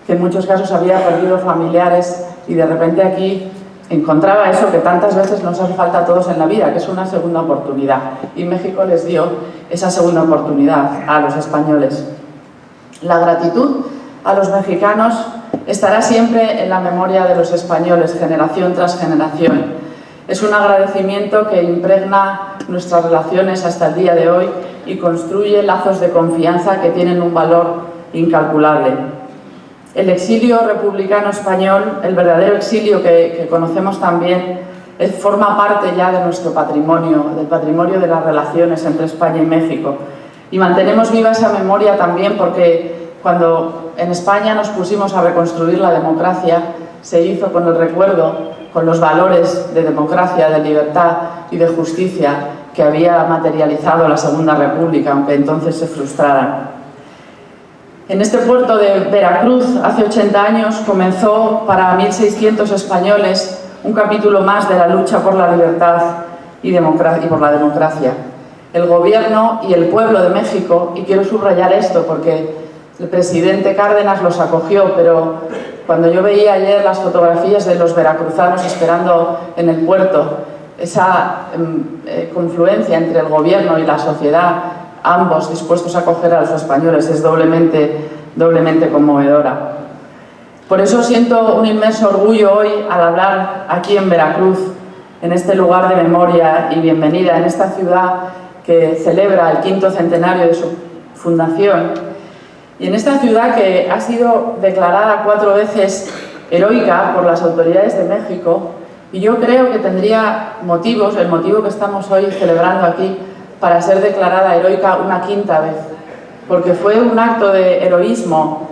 que en muchos casos había perdido familiares y de repente aquí encontraba eso que tantas veces nos hace falta a todos en la vida, que es una segunda oportunidad. Y México les dio esa segunda oportunidad a los españoles. La gratitud a los mexicanos estará siempre en la memoria de los españoles, generación tras generación. Es un agradecimiento que impregna nuestras relaciones hasta el día de hoy y construye lazos de confianza que tienen un valor incalculable. El exilio republicano español, el verdadero exilio que conocemos también, forma parte ya de nuestro patrimonio, del patrimonio de las relaciones entre España y México. Y mantenemos viva esa memoria también porque cuando en España nos pusimos a reconstruir la democracia, se hizo con el recuerdo, con los valores de democracia, de libertad y de justicia que había materializado la Segunda República, aunque entonces se frustraran. En este puerto de Veracruz, hace 80 años, comenzó para 1.600 españoles un capítulo más de la lucha por la libertad y por la democracia. El gobierno y el pueblo de México, y quiero subrayar esto porque el presidente Cárdenas los acogió, pero cuando yo veía ayer las fotografías de los veracruzanos esperando en el puerto, esa confluencia entre el gobierno y la sociedad, ambos dispuestos a acoger a los españoles, es doblemente conmovedora. Por eso siento un inmenso orgullo hoy al hablar aquí en Veracruz, en este lugar de memoria y bienvenida, en esta ciudad que celebra el 5º centenario de su fundación, y en esta ciudad que ha sido declarada 4 veces heroica por las autoridades de México, y yo creo que tendría motivos, el motivo que estamos hoy celebrando aquí, para ser declarada heroica una 5ª vez, porque fue un acto de heroísmo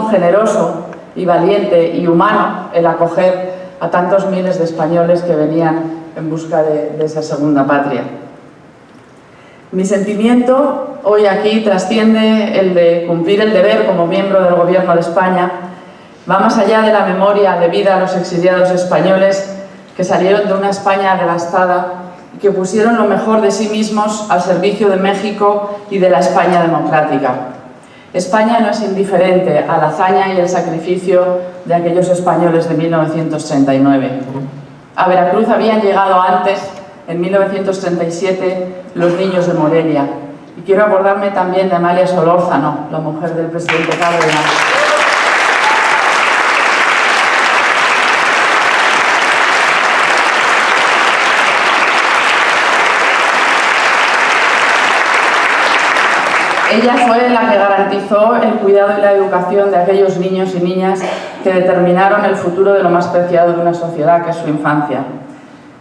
generoso y valiente y humano el acoger a tantos miles de españoles que venían en busca de esa segunda patria. Mi sentimiento hoy aquí trasciende el de cumplir el deber como miembro del Gobierno de España, va más allá de la memoria debida a los exiliados españoles que salieron de una España devastada y que pusieron lo mejor de sí mismos al servicio de México y de la España democrática. España no es indiferente a la hazaña y el sacrificio de aquellos españoles de 1939. A Veracruz habían llegado antes, en 1937, los niños de Morelia. Y quiero acordarme también de Amalia Solórzano, la mujer del presidente Cárdenas. Ella fue la que garantizó el cuidado y la educación de aquellos niños y niñas que determinaron el futuro de lo más preciado de una sociedad, que es su infancia.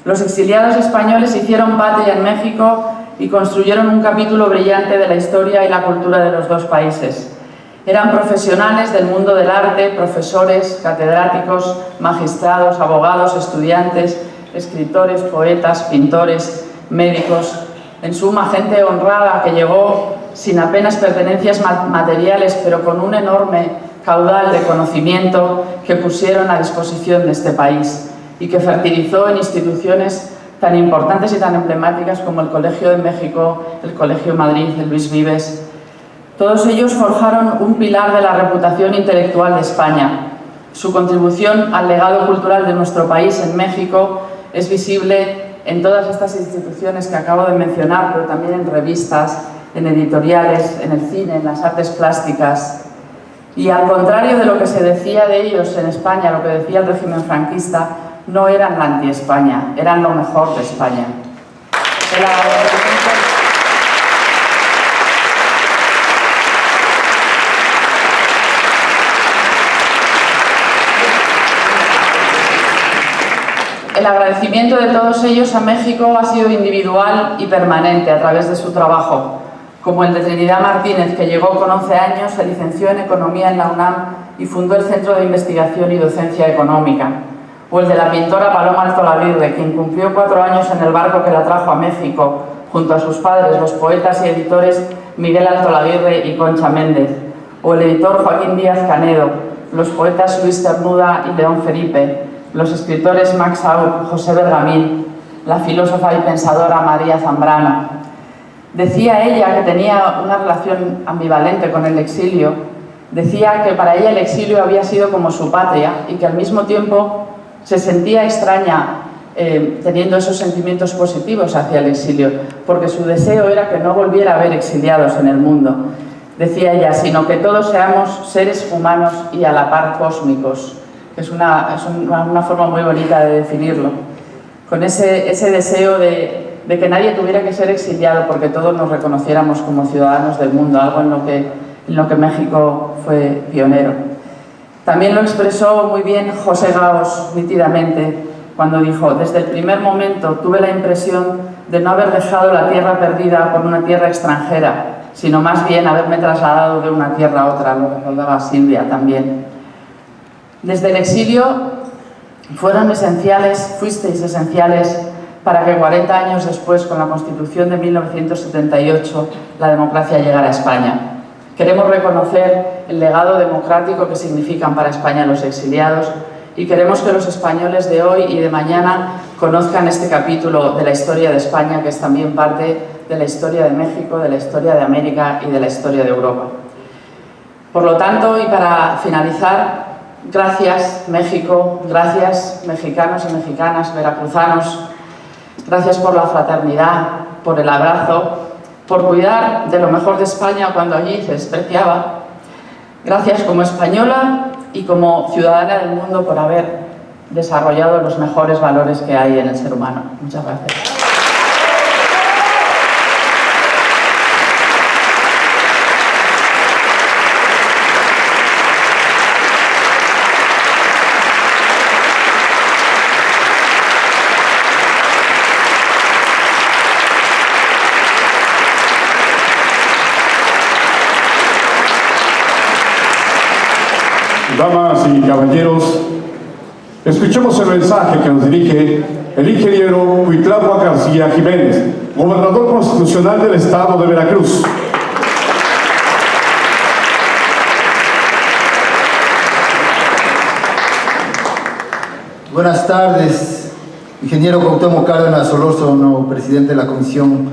Los exiliados españoles hicieron patria en México y construyeron un capítulo brillante de la historia y la cultura de los dos países. Eran profesionales del mundo del arte, profesores, catedráticos, magistrados, abogados, estudiantes, escritores, poetas, pintores, médicos, en suma gente honrada que llegó sin apenas pertenencias materiales, pero con un enorme caudal de conocimiento que pusieron a disposición de este país y que fertilizó en instituciones tan importantes y tan emblemáticas como el Colegio de México, el Colegio de Madrid, el Luis Vives. Todos ellos forjaron un pilar de la reputación intelectual de España. Su contribución al legado cultural de nuestro país en México es visible en todas estas instituciones que acabo de mencionar, pero también en revistas, en editoriales, en el cine, en las artes plásticas. Y al contrario de lo que se decía de ellos en España, lo que decía el régimen franquista, no eran la anti-España, eran lo mejor de España. El agradecimiento de todos ellos a México ha sido individual y permanente a través de su trabajo, como el de Trinidad Martínez, que llegó con 11 años, se licenció en Economía en la UNAM y fundó el Centro de Investigación y Docencia Económica, o el de la pintora Paloma Altolaguirre, quien cumplió 4 años en el barco que la trajo a México, junto a sus padres, los poetas y editores Miguel Altolaguirre y Concha Méndez, o el editor Joaquín Díaz Canedo, los poetas Luis Cernuda y León Felipe, los escritores Max Saúl, José Bergamín, la filósofa y pensadora María Zambrano. Decía ella que tenía una relación ambivalente con el exilio. Decía que para ella el exilio había sido como su patria y que al mismo tiempo se sentía extraña teniendo esos sentimientos positivos hacia el exilio, porque su deseo era que no volviera a haber exiliados en el mundo. Decía ella, sino que todos seamos seres humanos y a la par cósmicos. Es una forma muy bonita de definirlo, con ese deseo de que nadie tuviera que ser exiliado porque todos nos reconociéramos como ciudadanos del mundo, algo en lo que México fue pionero. También lo expresó muy bien José Gaos nítidamente cuando dijo: desde el primer momento tuve la impresión de no haber dejado la tierra perdida por una tierra extranjera, sino más bien haberme trasladado de una tierra a otra, lo recordaba Silvia también. Desde el exilio fuisteis esenciales para que 40 años después, con la Constitución de 1978, la democracia llegara a España. Queremos reconocer el legado democrático que significan para España los exiliados y queremos que los españoles de hoy y de mañana conozcan este capítulo de la historia de España, que es también parte de la historia de México, de la historia de América y de la historia de Europa. Por lo tanto, y para finalizar, gracias México, gracias mexicanos y mexicanas, veracruzanos, gracias por la fraternidad, por el abrazo, por cuidar de lo mejor de España cuando allí se despreciaba. Gracias como española y como ciudadana del mundo por haber desarrollado los mejores valores que hay en el ser humano. Muchas gracias. Damas y caballeros, escuchemos el mensaje que nos dirige el ingeniero Cuitláhuac García Jiménez, gobernador constitucional del estado de Veracruz. Buenas tardes, ingeniero Cuauhtémoc Cárdenas Solórzano, presidente de la Comisión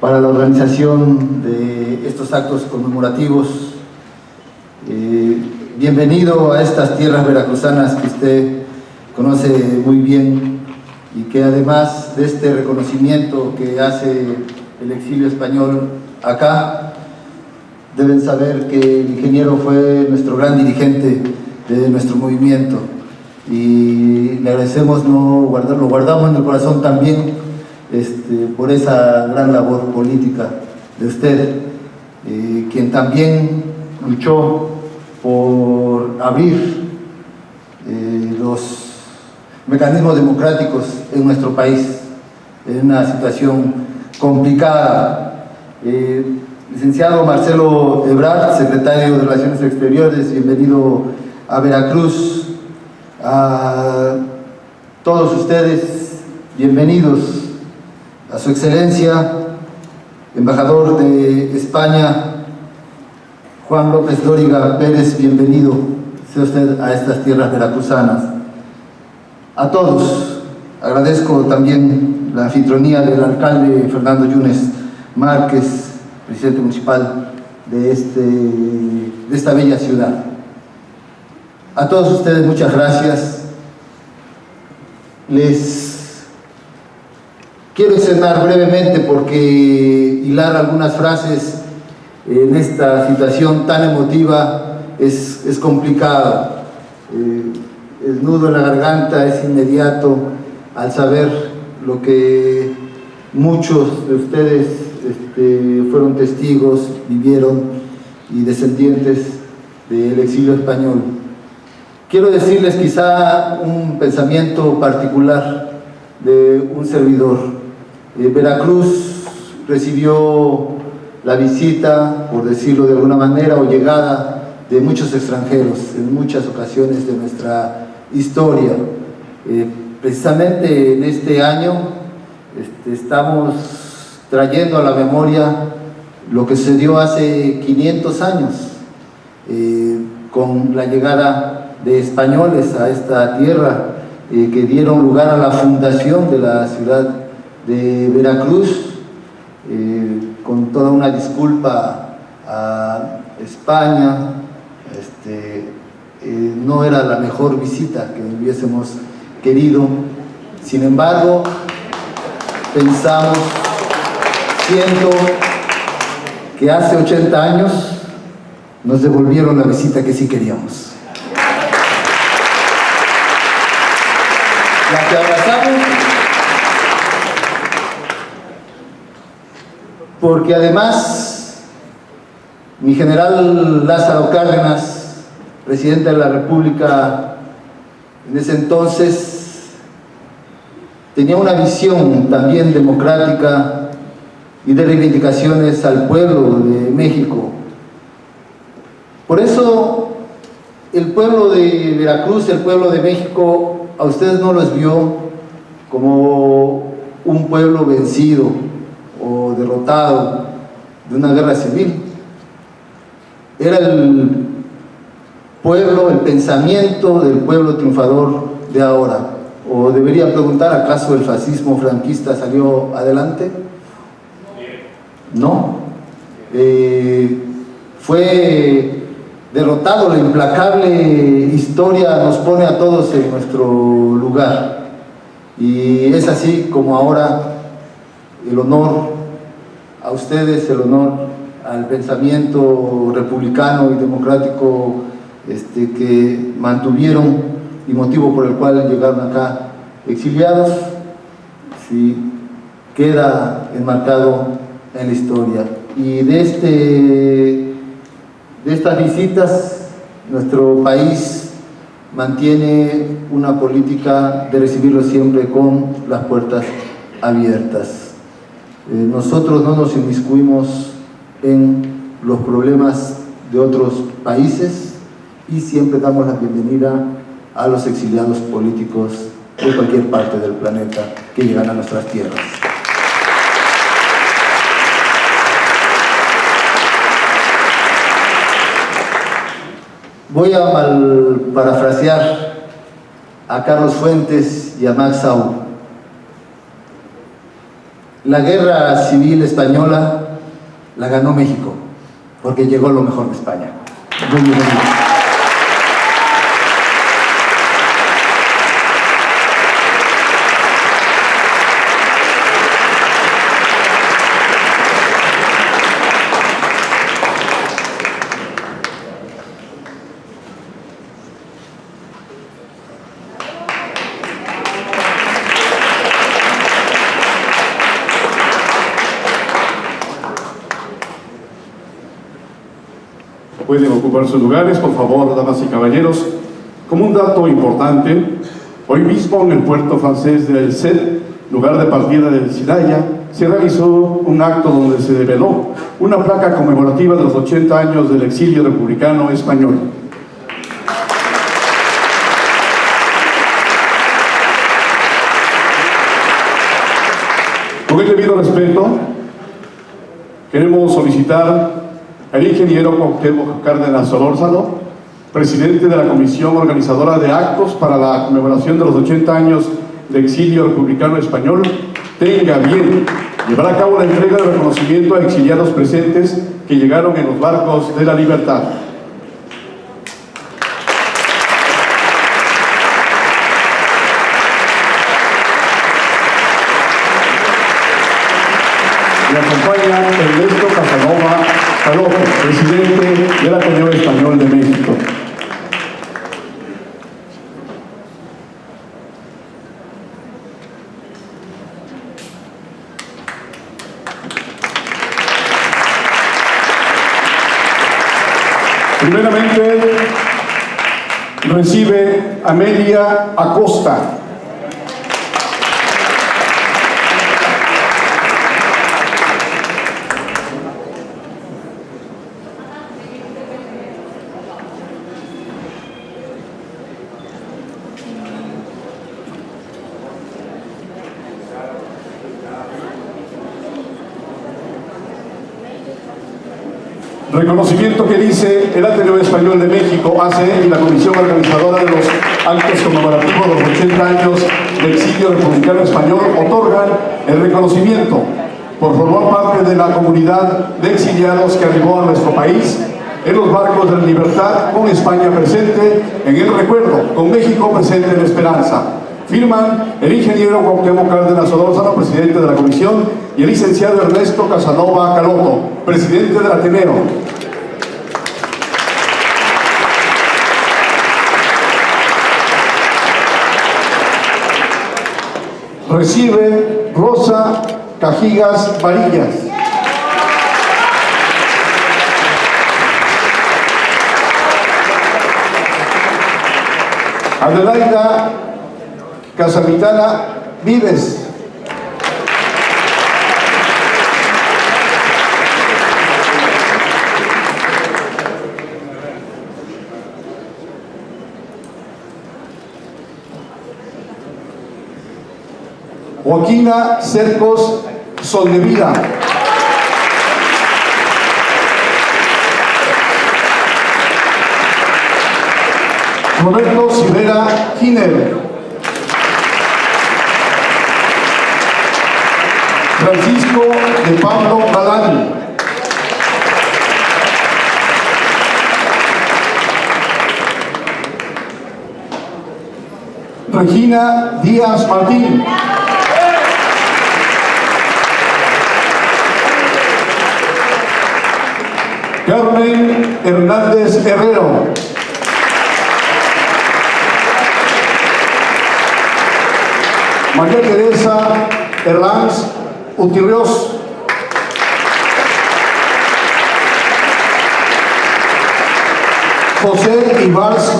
para la organización de estos actos conmemorativos. Bienvenido a estas tierras veracruzanas que usted conoce muy bien y que además de este reconocimiento que hace el exilio español acá, deben saber que el ingeniero fue nuestro gran dirigente de nuestro movimiento y le agradecemos lo guardamos en el corazón también por esa gran labor política de usted, quien también luchó por abrir los mecanismos democráticos en nuestro país en una situación complicada. Licenciado Marcelo Ebrard, secretario de Relaciones Exteriores, bienvenido a Veracruz. A todos ustedes, bienvenidos. A su excelencia, embajador de España, Juan López Dóriga Pérez, bienvenido sea usted a estas tierras veracruzanas. A todos, agradezco también la anfitrionía del alcalde Fernando Yunes Márquez, presidente municipal de esta bella ciudad. A todos ustedes muchas gracias. Les quiero externar brevemente, porque hilar algunas frases en esta situación tan emotiva es complicado. El nudo en la garganta es inmediato al saber lo que muchos de ustedes fueron testigos, vivieron, y descendientes del exilio español. Quiero decirles quizá un pensamiento particular de un servidor. Veracruz recibió la visita, por decirlo de alguna manera, o llegada de muchos extranjeros en muchas ocasiones de nuestra historia. Precisamente en este año estamos trayendo a la memoria lo que se dio hace 500 años con la llegada de españoles a esta tierra, que dieron lugar a la fundación de la ciudad de Veracruz. Con toda una disculpa a España, no era la mejor visita que hubiésemos querido. Sin embargo, pensamos, siento que hace 80 años nos devolvieron la visita que sí queríamos. La que abrazamos, porque además mi general Lázaro Cárdenas, presidente de la República en ese entonces, tenía una visión también democrática y de reivindicaciones al pueblo de México. Por eso el pueblo de Veracruz, el pueblo de México, a ustedes no los vio como un pueblo vencido o derrotado de una guerra civil. Era el pueblo, el pensamiento del pueblo triunfador de ahora. O debería preguntar, ¿acaso el fascismo franquista salió adelante? No. Fue derrotado. La implacable historia nos pone a todos en nuestro lugar. Y es así como ahora el honor a ustedes, el honor al pensamiento republicano y democrático que mantuvieron, y motivo por el cual llegaron acá exiliados, sí, queda enmarcado en la historia. Y de estas visitas, nuestro país mantiene una política de recibirlos siempre con las puertas abiertas. Nosotros no nos inmiscuimos en los problemas de otros países y siempre damos la bienvenida a los exiliados políticos de cualquier parte del planeta que llegan a nuestras tierras. Voy a parafrasear a Carlos Fuentes y a Max Sau. La guerra civil española la ganó México, porque llegó lo mejor de España. Muy bien. Pueden ocupar sus lugares, por favor, damas y caballeros. Como un dato importante, hoy mismo en el puerto francés de El Set, lugar de partida del Sinaya, se realizó un acto donde se develó una placa conmemorativa de los 80 años del exilio republicano español. Con el debido respeto, queremos solicitar al ingeniero Cuauhtémoc Cárdenas Solórzano, presidente de la Comisión Organizadora de Actos para la conmemoración de los 80 años de exilio republicano español, tenga bien llevar a cabo la entrega de reconocimiento a exiliados presentes que llegaron en los barcos de la libertad. Me acompaña Ernesto Casanova Caloto, presidente del Ateneo Español de México. Primeramente, recibe Amelia Acosta. Reconocimiento que dice el Ateneo Español de México, ACE, y la Comisión Organizadora de los Actos Conmemorativos de los 80 años de exilio republicano español otorgan el reconocimiento por formar parte de la comunidad de exiliados que arribó a nuestro país en los barcos de la libertad, con España presente en el recuerdo, con México presente en la esperanza. Firman el ingeniero Cuauhtémoc Cárdenas Solórzano, presidente de la comisión, y el licenciado Ernesto Casanova Caloto, presidente del Ateneo. Recibe Rosa Cajigas Varillas. Adelaida Casamitana Vives. Joaquina Cercos Soldevila. Roberto Silvera Giner. Francisco de Pablo Galán. Regina Díaz Martín. Carmen Hernández Herrero. María Teresa Herranz Utirrios. José Ibars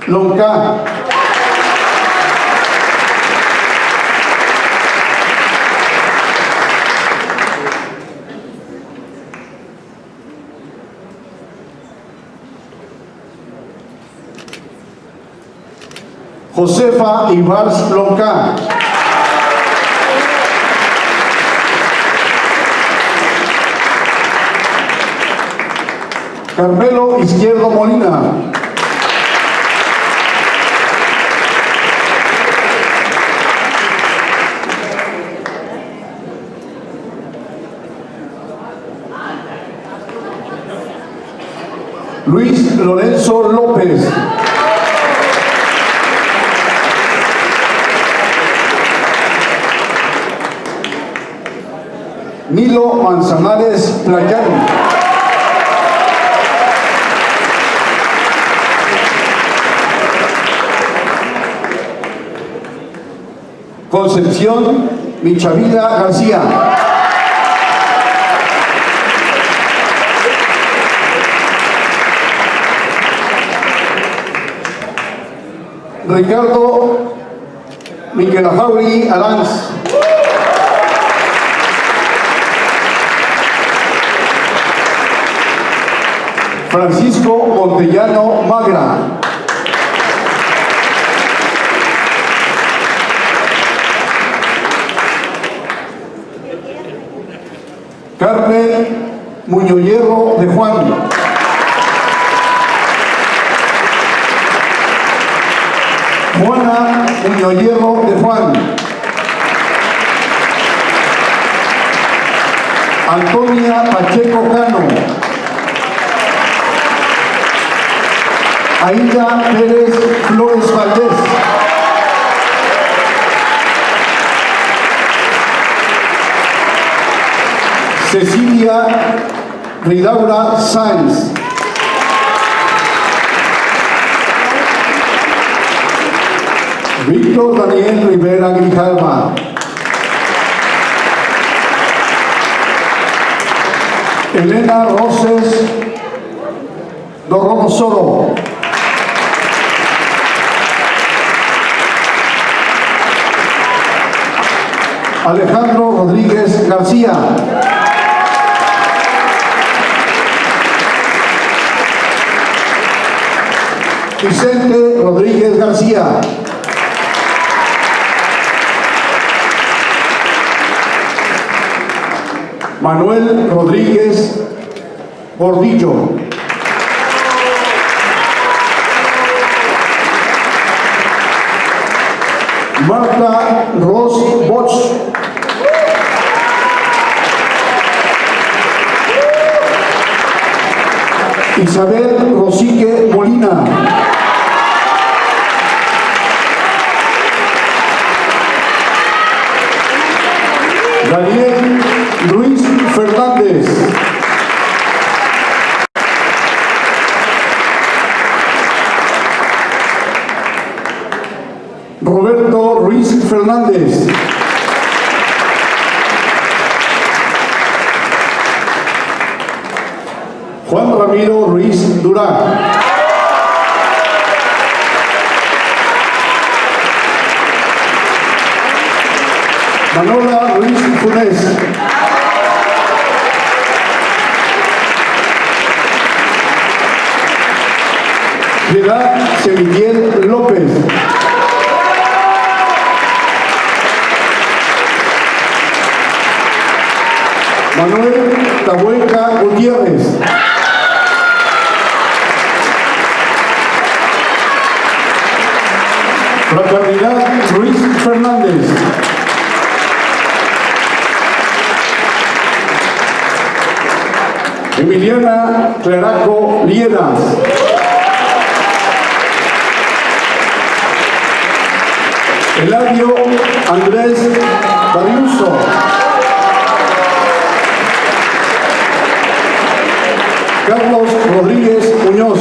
Lonca. Josefa Ibars Lonca. Carmelo Izquierdo Molina. Luis Lorenzo López. Nilo Manzanares Playano. Concepción Michavila García. Ricardo Miquelajauri Aranz. Francisco Montellano Magra. Carmen Muñoz de Juan. Juana Muñoz de Juan. Antonia Pacheco Cano. Aida Pérez Flores Valdés. Cecilia Ridaura Sáenz. Víctor Daniel Rivera Grijalva. Elena Roses Dorronosoro. Alejandro Rodríguez García. Vicente Rodríguez García. Manuel Rodríguez Gordillo. Marta Ros Bosch. Isabel Rosique Molina. Daniel Luis Fernández. Roberto Ruiz Fernández. Juan Ramiro Ruiz Durán. Manola Ruiz Funes. Piedad Semiguel López. Manuel Tabuenca Gutiérrez. Fraternidad Ruiz Fernández. Emiliana Claraco Lieras. Eladio Andrés Dariuso. Carlos Rodríguez Muñoz.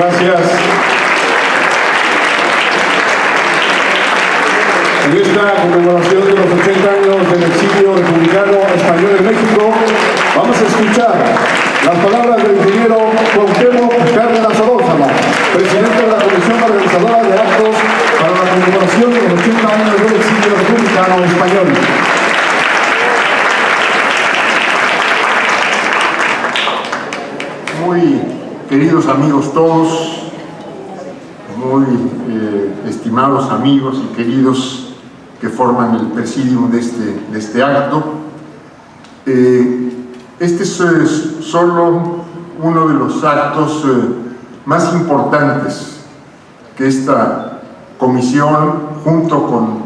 gracias. En esta conmemoración de los 80 años del exilio republicano español en México, vamos a escuchar las palabras del ingeniero Cuauhtémoc Cárdenas Solórzano, presidente de la Comisión Organizadora de Actos para la conmemoración de los 80 años del exilio republicano español. Muy queridos amigos todos, muy estimados amigos y queridos que forman el presidium de este acto. Este es solo uno de los actos más importantes que esta comisión, junto con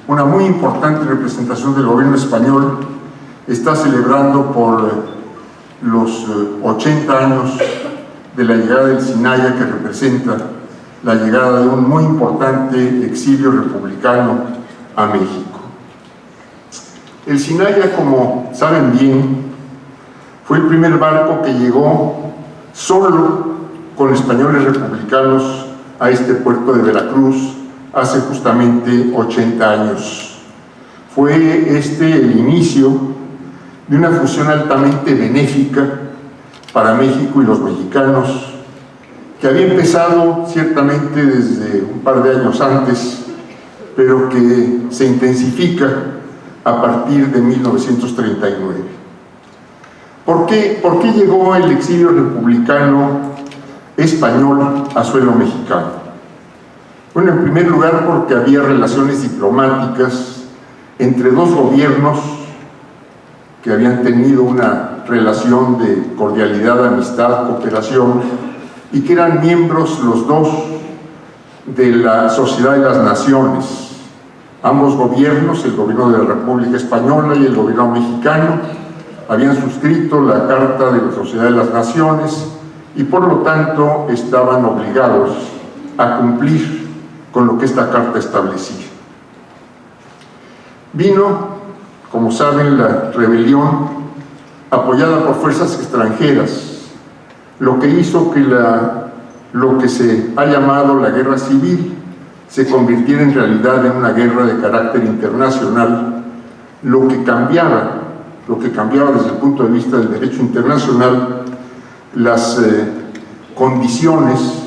una muy importante representación del gobierno español, está celebrando por los 80 años de la llegada del Sinaya, que representa la llegada de un muy importante exilio republicano a México. El Sinaya, como saben bien, fue el primer barco que llegó solo con españoles republicanos a este puerto de Veracruz hace justamente 80 años. Fue este el inicio de una fusión altamente benéfica para México y los mexicanos, que había empezado ciertamente desde un par de años antes, pero que se intensifica a partir de 1939. ¿Por qué llegó el exilio republicano español a suelo mexicano? Bueno, en primer lugar porque había relaciones diplomáticas entre dos gobiernos que habían tenido una relación de cordialidad, amistad, cooperación, y que eran miembros los dos de la Sociedad de las Naciones. Ambos gobiernos, el gobierno de la República Española y el gobierno mexicano, habían suscrito la Carta de la Sociedad de las Naciones y por lo tanto estaban obligados a cumplir con lo que esta carta establecía. Vino, como saben, la rebelión apoyada por fuerzas extranjeras, lo que hizo que lo que se ha llamado la guerra civil se convirtiera en realidad en una guerra de carácter internacional, lo que cambiaba desde el punto de vista del derecho internacional las condiciones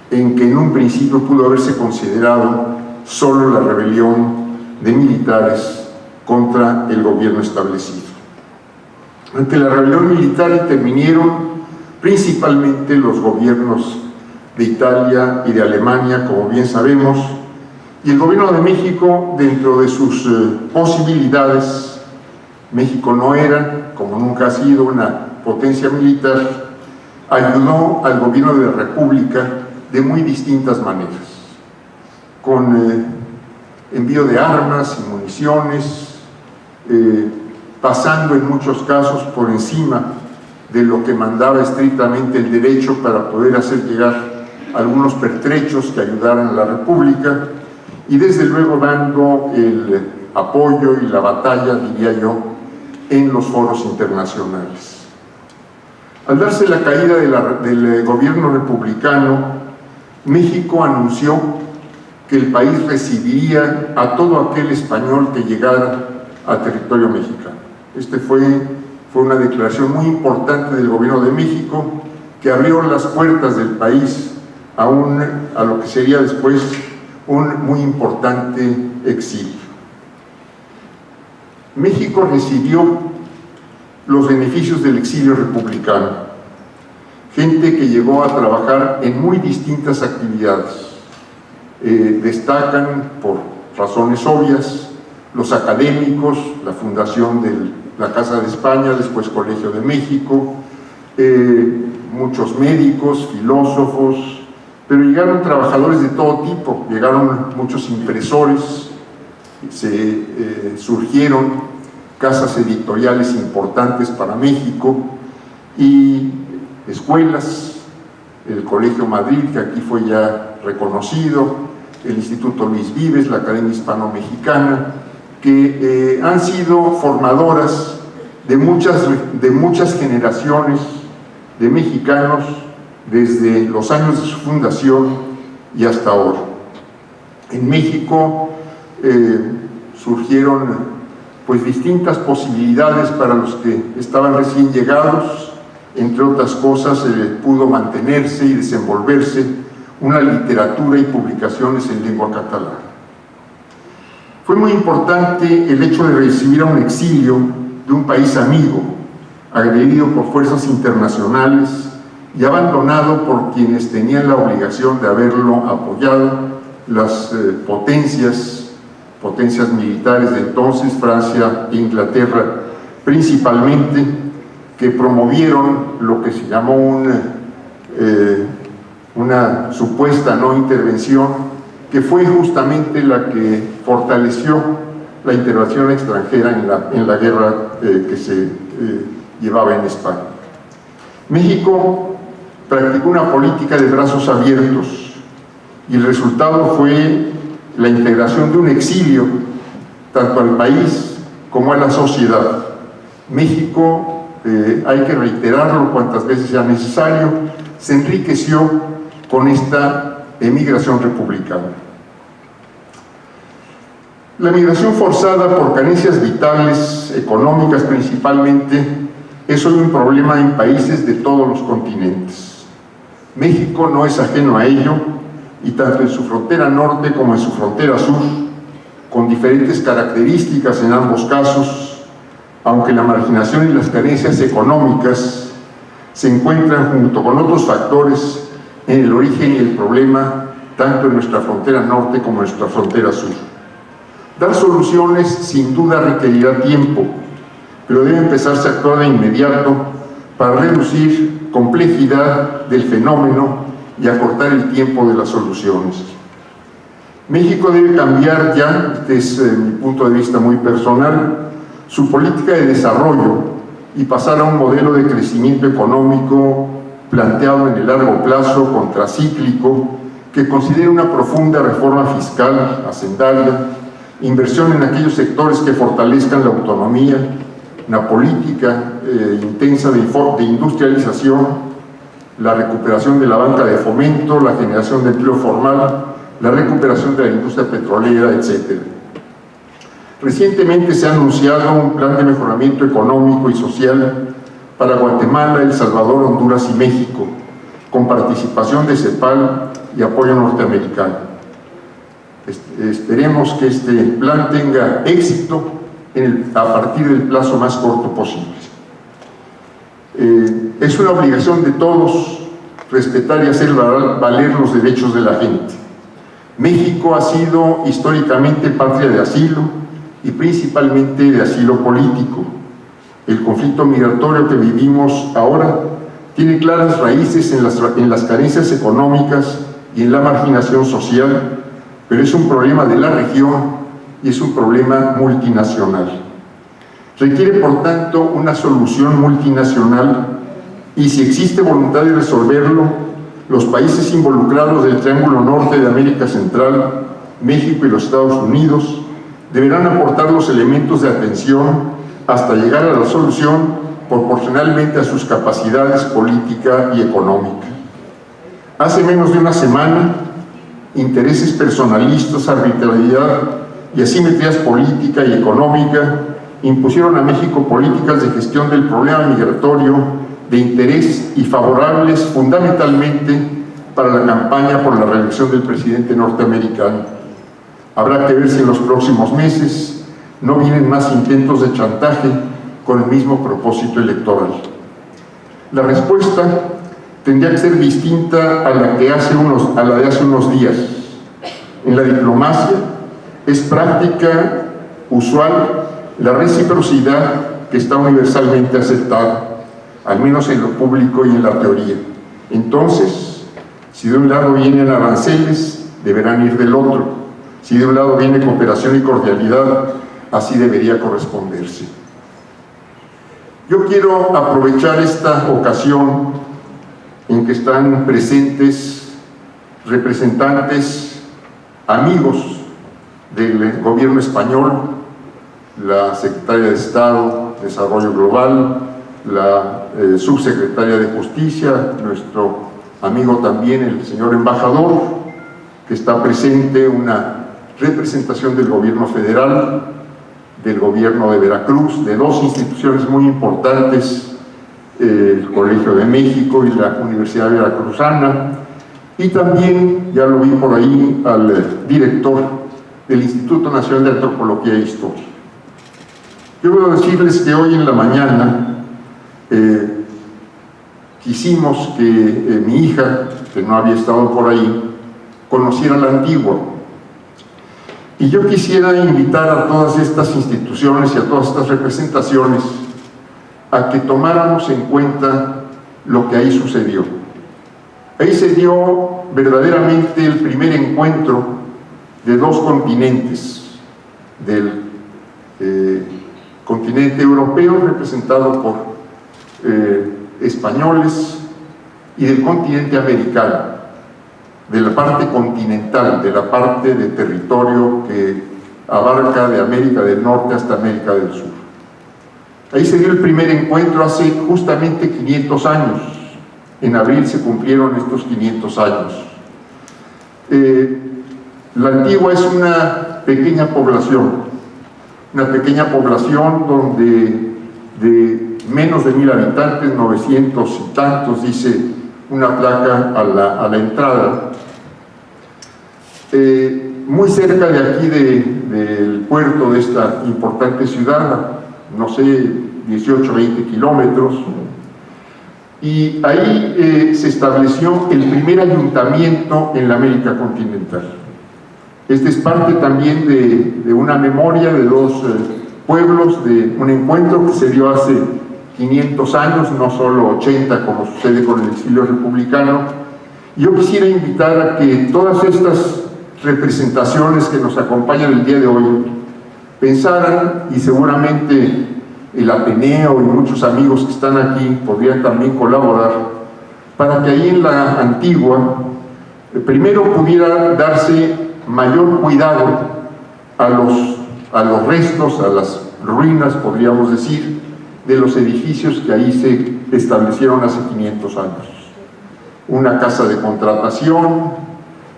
en que en un principio pudo haberse considerado solo la rebelión de militares contra el gobierno establecido. Ante la rebelión militar intervinieron principalmente los gobiernos de Italia y de Alemania, como bien sabemos, y el gobierno de México, dentro de sus posibilidades. México no era, como nunca ha sido, una potencia militar, ayudó al gobierno de la República de muy distintas maneras, con envío de armas y municiones, pasando en muchos casos por encima de lo que mandaba estrictamente el derecho para poder hacer llegar algunos pertrechos que ayudaran a la República, y desde luego dando el apoyo y la batalla, diría yo, en los foros internacionales. Al darse la caída del gobierno republicano, México anunció que el país recibiría a todo aquel español que llegara a territorio mexicano. Fue una declaración muy importante del gobierno de México, que abrió las puertas del país a lo que sería después un muy importante exilio. México recibió los beneficios del exilio republicano, gente que llegó a trabajar en muy distintas actividades. Destacan, por razones obvias, los académicos, la fundación de la Casa de España, después Colegio de México, muchos médicos, filósofos, pero llegaron trabajadores de todo tipo, llegaron muchos impresores, surgieron casas editoriales importantes para México y escuelas, el Colegio Madrid, que aquí fue ya reconocido, el Instituto Luis Vives, la Academia Hispano-Mexicana, que han sido formadoras de muchas generaciones de mexicanos desde los años de su fundación y hasta ahora. En México surgieron pues distintas posibilidades para los que estaban recién llegados. Entre otras cosas, pudo mantenerse y desenvolverse una literatura y publicaciones en lengua catalana. Fue muy importante el hecho de recibir a un exilio de un país amigo, agredido por fuerzas internacionales y abandonado por quienes tenían la obligación de haberlo apoyado, las potencias militares de entonces, Francia e Inglaterra principalmente, que promovieron lo que se llamó una supuesta no intervención, que fue justamente la que fortaleció la intervención extranjera en la guerra que se llevaba en España. México practicó una política de brazos abiertos y el resultado fue la integración de un exilio tanto al país como a la sociedad. México, hay que reiterarlo cuantas veces sea necesario, se enriqueció con esta emigración republicana. La migración forzada por carencias vitales, económicas principalmente, es hoy un problema en países de todos los continentes. México no es ajeno a ello, y tanto en su frontera norte como en su frontera sur, con diferentes características en ambos casos, aunque la marginación y las carencias económicas se encuentran junto con otros factores en el origen y el problema, tanto en nuestra frontera norte como en nuestra frontera sur. Dar soluciones sin duda requerirá tiempo, pero debe empezarse a actuar de inmediato para reducir complejidad del fenómeno y acortar el tiempo de las soluciones. México debe cambiar ya, desde mi punto de vista muy personal, su política de desarrollo y pasar a un modelo de crecimiento económico planteado en el largo plazo, contracíclico, que considere una profunda reforma fiscal, hacendaria, inversión en aquellos sectores que fortalezcan la autonomía, una política intensa de industrialización, la recuperación de la banca de fomento, la generación de empleo formal, la recuperación de la industria petrolera, etc. Recientemente se ha anunciado un plan de mejoramiento económico y social para Guatemala, El Salvador, Honduras y México, con participación de CEPAL y apoyo norteamericano. Esperemos que este plan tenga éxito a partir del plazo más corto posible. Es una obligación de todos respetar y hacer valer los derechos de la gente. México ha sido históricamente patria de asilo y principalmente de asilo político. El conflicto migratorio que vivimos ahora tiene claras raíces en las carencias económicas y en la marginación social, pero es un problema de la región y es un problema multinacional. Requiere, por tanto, una solución multinacional y si existe voluntad de resolverlo, los países involucrados del Triángulo Norte de América Central, México y los Estados Unidos, deberán aportar los elementos de atención hasta llegar a la solución proporcionalmente a sus capacidades política y económica. Hace menos de una semana, intereses personalistas, arbitrariedad y asimetrías política y económica impusieron a México políticas de gestión del problema migratorio de interés y favorables fundamentalmente para la campaña por la reelección del presidente norteamericano. Habrá que ver si en los próximos meses no vienen más intentos de chantaje con el mismo propósito electoral. La respuesta tendría que ser distinta a la de hace unos días. En la diplomacia es práctica usual la reciprocidad que está universalmente aceptada, al menos en lo público y en la teoría. Entonces, si de un lado vienen aranceles, deberán ir del otro. Si de un lado viene cooperación y cordialidad, así debería corresponderse. Yo quiero aprovechar esta ocasión en que están presentes representantes, amigos del gobierno español, la secretaria de Estado de Desarrollo Global, la subsecretaria de Justicia, nuestro amigo también el señor embajador, que está presente, una representación del gobierno federal, del gobierno de Veracruz, de dos instituciones muy importantes, el Colegio de México y la Universidad Veracruzana, y también, ya lo vi por ahí, al director del Instituto Nacional de Antropología e Historia. Yo quiero decirles que hoy en la mañana quisimos que mi hija, que no había estado por ahí, conociera la Antigua. Y yo quisiera invitar a todas estas instituciones y a todas estas representaciones a que tomáramos en cuenta lo que ahí sucedió. Ahí se dio verdaderamente el primer encuentro de dos continentes, del continente europeo representado por españoles y del continente americano, de la parte continental, de la parte de territorio que abarca de América del Norte hasta América del Sur. Ahí se dio el primer encuentro hace justamente 500 años. En abril se cumplieron estos 500 años. La Antigua es una pequeña población donde de menos de 1000 habitantes, 900 y tantos, dice una placa a la entrada. Muy cerca de aquí del puerto de esta importante ciudad, no sé, 18, 20 kilómetros, y ahí se estableció el primer ayuntamiento en la América continental. Este es parte también de una memoria de dos pueblos, de un encuentro que se dio hace 500 años, no solo 80 como sucede con el exilio republicano. Yo quisiera invitar a que todas estas representaciones que nos acompañan el día de hoy pensaran, y seguramente el Ateneo y muchos amigos que están aquí podrían también colaborar, para que ahí en la Antigua primero pudiera darse mayor cuidado a los restos, a las ruinas, podríamos decir, de los edificios que ahí se establecieron hace 500 años. Una casa de contratación,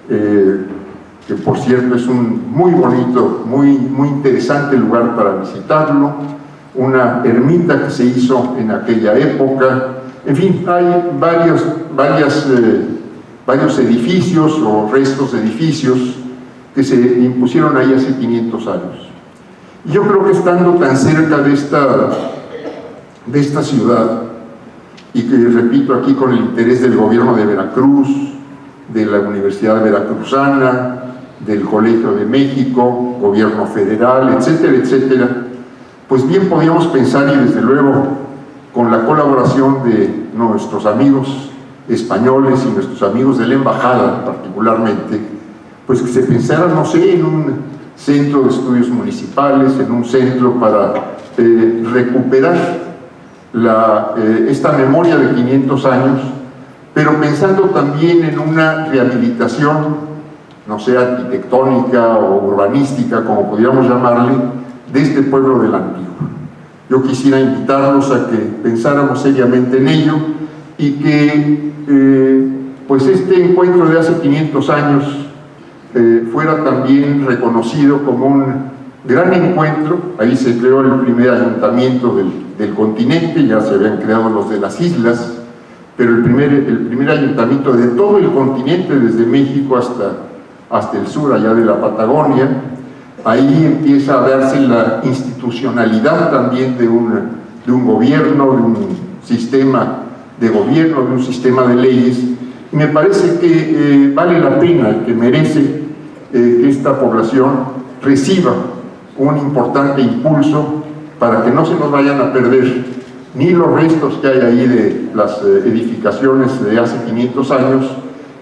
que por cierto es un muy bonito, muy interesante lugar para visitarlo, una ermita que se hizo en aquella época. En fin, hay varios edificios o restos de edificios que se impusieron ahí hace 500 años. Y yo creo que estando tan cerca de esta ciudad, y que repito aquí con el interés del gobierno de Veracruz, de la Universidad Veracruzana, del Colegio de México, gobierno federal, etcétera, etcétera, pues bien podíamos pensar, y desde luego con la colaboración de nuestros amigos españoles y nuestros amigos de la embajada particularmente, pues que se pensara, no sé, en un centro de estudios municipales, en un centro para recuperar esta memoria de 500 años, pero pensando también en una rehabilitación, no sé, arquitectónica o urbanística, como pudiéramos llamarle, de este pueblo de la Antigua. Yo quisiera invitarlos a que pensáramos seriamente en ello y que pues este encuentro de hace 500 años fuera también reconocido como un gran encuentro. Ahí se creó el primer ayuntamiento del continente, ya se habían creado los de las islas, pero el primer ayuntamiento de todo el continente, desde México hasta el sur, allá de la Patagonia. Ahí empieza a darse la institucionalidad también de un gobierno, de un sistema de gobierno, de un sistema de leyes. Y me parece que vale la pena, que merece que esta población reciba un importante impulso para que no se nos vayan a perder ni los restos que hay ahí de las edificaciones de hace 500 años,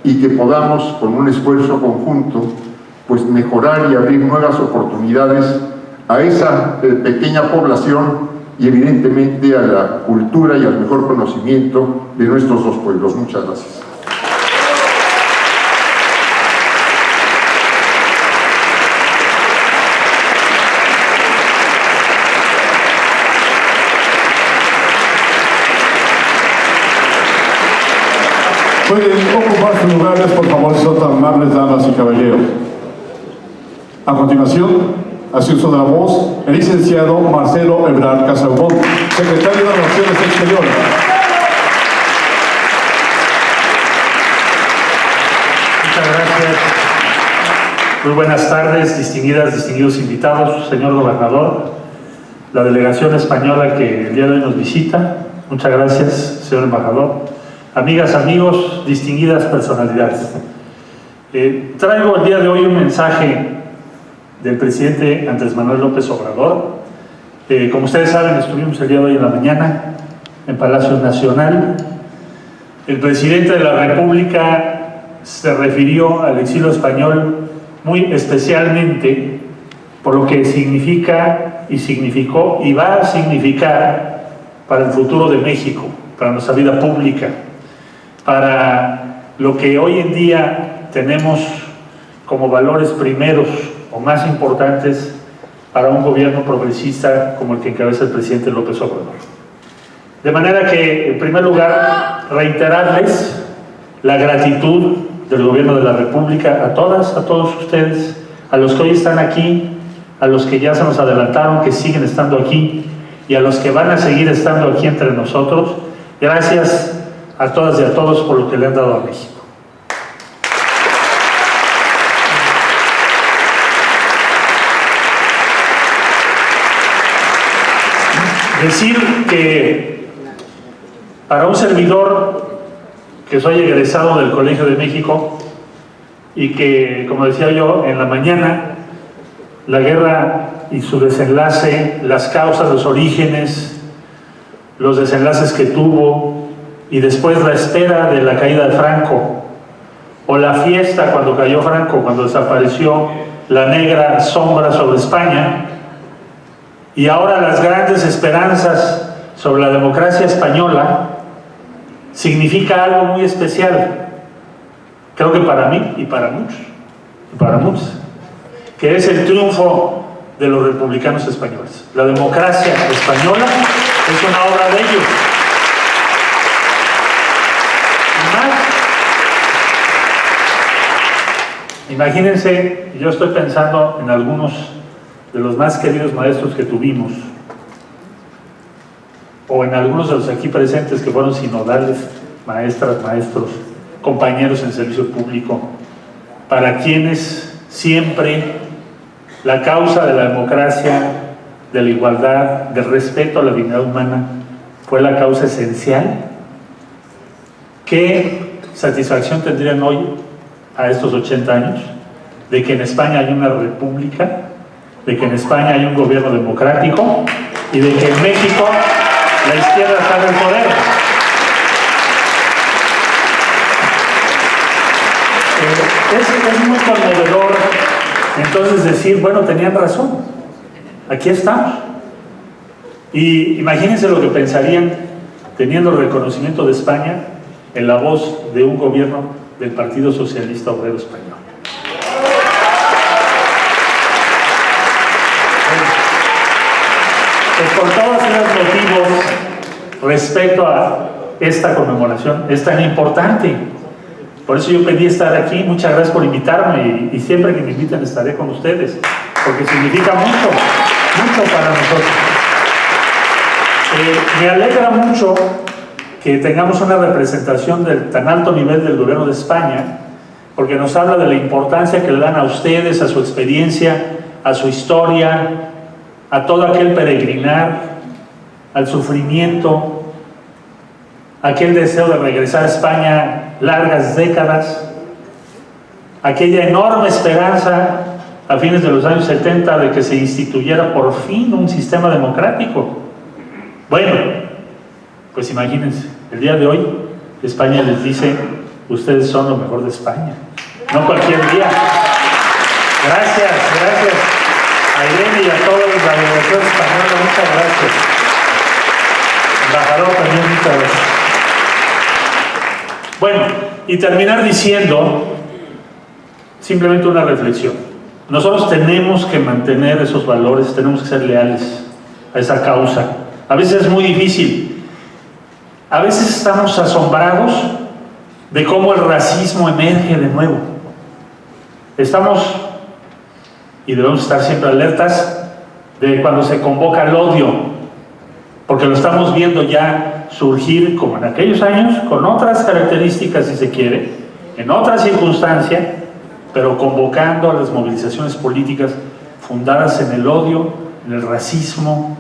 y que podamos, con un esfuerzo conjunto, pues mejorar y abrir nuevas oportunidades a esa pequeña población y evidentemente a la cultura y al mejor conocimiento de nuestros dos pueblos. Muchas gracias. Muy bien. sus lugares, por favor, si son tan amables, damas y caballeros. A continuación, hace uso de la voz el licenciado Marcelo Ebrard Casaubon, secretario de Relaciones Exteriores. Muchas gracias. Muy buenas tardes, distinguidos invitados, señor gobernador, la delegación española que el día de hoy nos visita. Muchas gracias, señor embajador. Amigas, amigos, distinguidas personalidades. Traigo el día de hoy un mensaje del presidente Andrés Manuel López Obrador. Como ustedes saben, estuvimos el día de hoy en la mañana en Palacio Nacional. El presidente de la República se refirió al exilio español muy especialmente por lo que significa y significó y va a significar para el futuro de México, para nuestra vida pública, para lo que hoy en día tenemos como valores primeros o más importantes para un gobierno progresista como el que encabeza el presidente López Obrador. De manera que, en primer lugar, reiterarles la gratitud del gobierno de la República a todas, a todos ustedes, a los que hoy están aquí, a los que ya se nos adelantaron, que siguen estando aquí, y a los que van a seguir estando aquí entre nosotros. Gracias a todas y a todos por lo que le han dado a México. Decir que para un servidor que soy egresado del Colegio de México y que, como decía yo, en la mañana, la guerra y su desenlace, las causas, los orígenes, los desenlaces que tuvo, y después la espera de la caída de Franco, o la fiesta cuando cayó Franco, cuando desapareció la negra sombra sobre España, y ahora las grandes esperanzas sobre la democracia española, significa algo muy especial, creo que para mí y para muchos, que es el triunfo de los republicanos españoles. La democracia española es una obra de ellos. Y más, imagínense, yo estoy pensando en algunos de los más queridos maestros que tuvimos, o en algunos de los aquí presentes que fueron sinodales, maestras, maestros, compañeros en servicio público, para quienes siempre la causa de la democracia, de la igualdad, del respeto a la dignidad humana, fue la causa esencial. ¿Qué satisfacción tendrían hoy, a estos 80 años, de que en España hay una república, de que en España hay un gobierno democrático y de que en México la izquierda está en el poder? Es muy conmovedor entonces decir, bueno, tenían razón, aquí estamos. Y imagínense lo que pensarían teniendo el reconocimiento de España en la voz de un gobierno del Partido Socialista Obrero Español. Pues por todos esos motivos, respecto a esta conmemoración, es tan importante. Por eso yo pedí estar aquí. Muchas gracias por invitarme, y siempre que me inviten estaré con ustedes, porque significa mucho, mucho para nosotros. Me alegra mucho que tengamos una representación de tan alto nivel del gobierno de España, porque nos habla de la importancia que le dan a ustedes, a su experiencia, a su historia, a todo aquel peregrinar, al sufrimiento, aquel deseo de regresar a España largas décadas, aquella enorme esperanza a fines de los años 70 de que se instituyera por fin un sistema democrático. Bueno, pues imagínense, el día de hoy España les dice, ustedes son lo mejor de España, no cualquier día. Gracias a Irene y a todos la delegación española, muchas gracias. Embajador también, muchas gracias. Bueno, y terminar diciendo simplemente una reflexión. Nosotros tenemos que mantener esos valores, tenemos que ser leales a esa causa. A veces es muy difícil. A veces estamos asombrados de cómo el racismo emerge de nuevo. Estamos, y debemos estar siempre alertas, de cuando se convoca el odio, porque lo estamos viendo ya surgir como en aquellos años, con otras características si se quiere, en otras circunstancias, pero convocando a las movilizaciones políticas fundadas en el odio, en el racismo,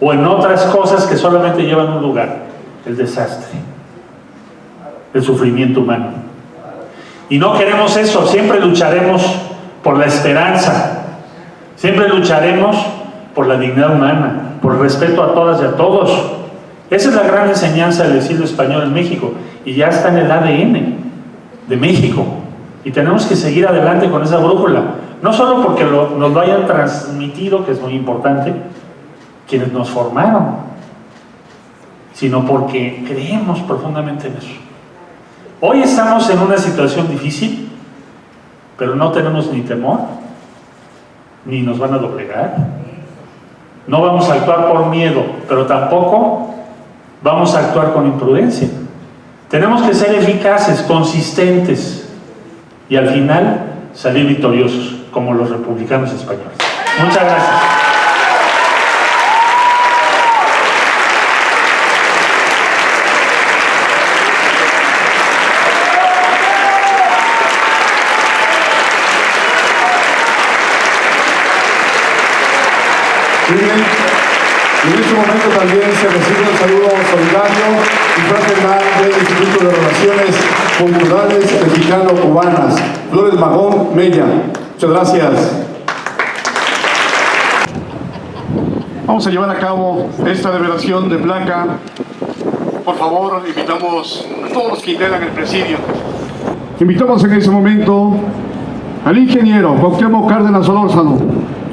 o en otras cosas que solamente llevan a un lugar, el desastre, el sufrimiento humano. Y no queremos eso, siempre lucharemos por la esperanza, siempre lucharemos por la dignidad humana, por el respeto a todas y a todos. Esa es la gran enseñanza del exilio español en México, y ya está en el ADN de México, y tenemos que seguir adelante con esa brújula, no solo porque nos lo hayan transmitido, que es muy importante, quienes nos formaron, sino porque creemos profundamente en eso. Hoy estamos en una situación difícil, pero no tenemos ni temor, ni nos van a doblegar. No vamos a actuar por miedo, pero tampoco vamos a actuar con imprudencia. Tenemos que ser eficaces, consistentes, y al final salir victoriosos, como los republicanos españoles. Muchas gracias. Bien, en este momento también se recibe un saludo solidario y fraternal del Instituto de Relaciones Culturales Mexicano-Cubanas, Flores Magón Mella. Muchas gracias. Vamos a llevar a cabo esta liberación de placa. Por favor, invitamos a todos los que integran el presidio. Invitamos en ese momento al ingeniero Cuauhtémoc Cárdenas Solórzano,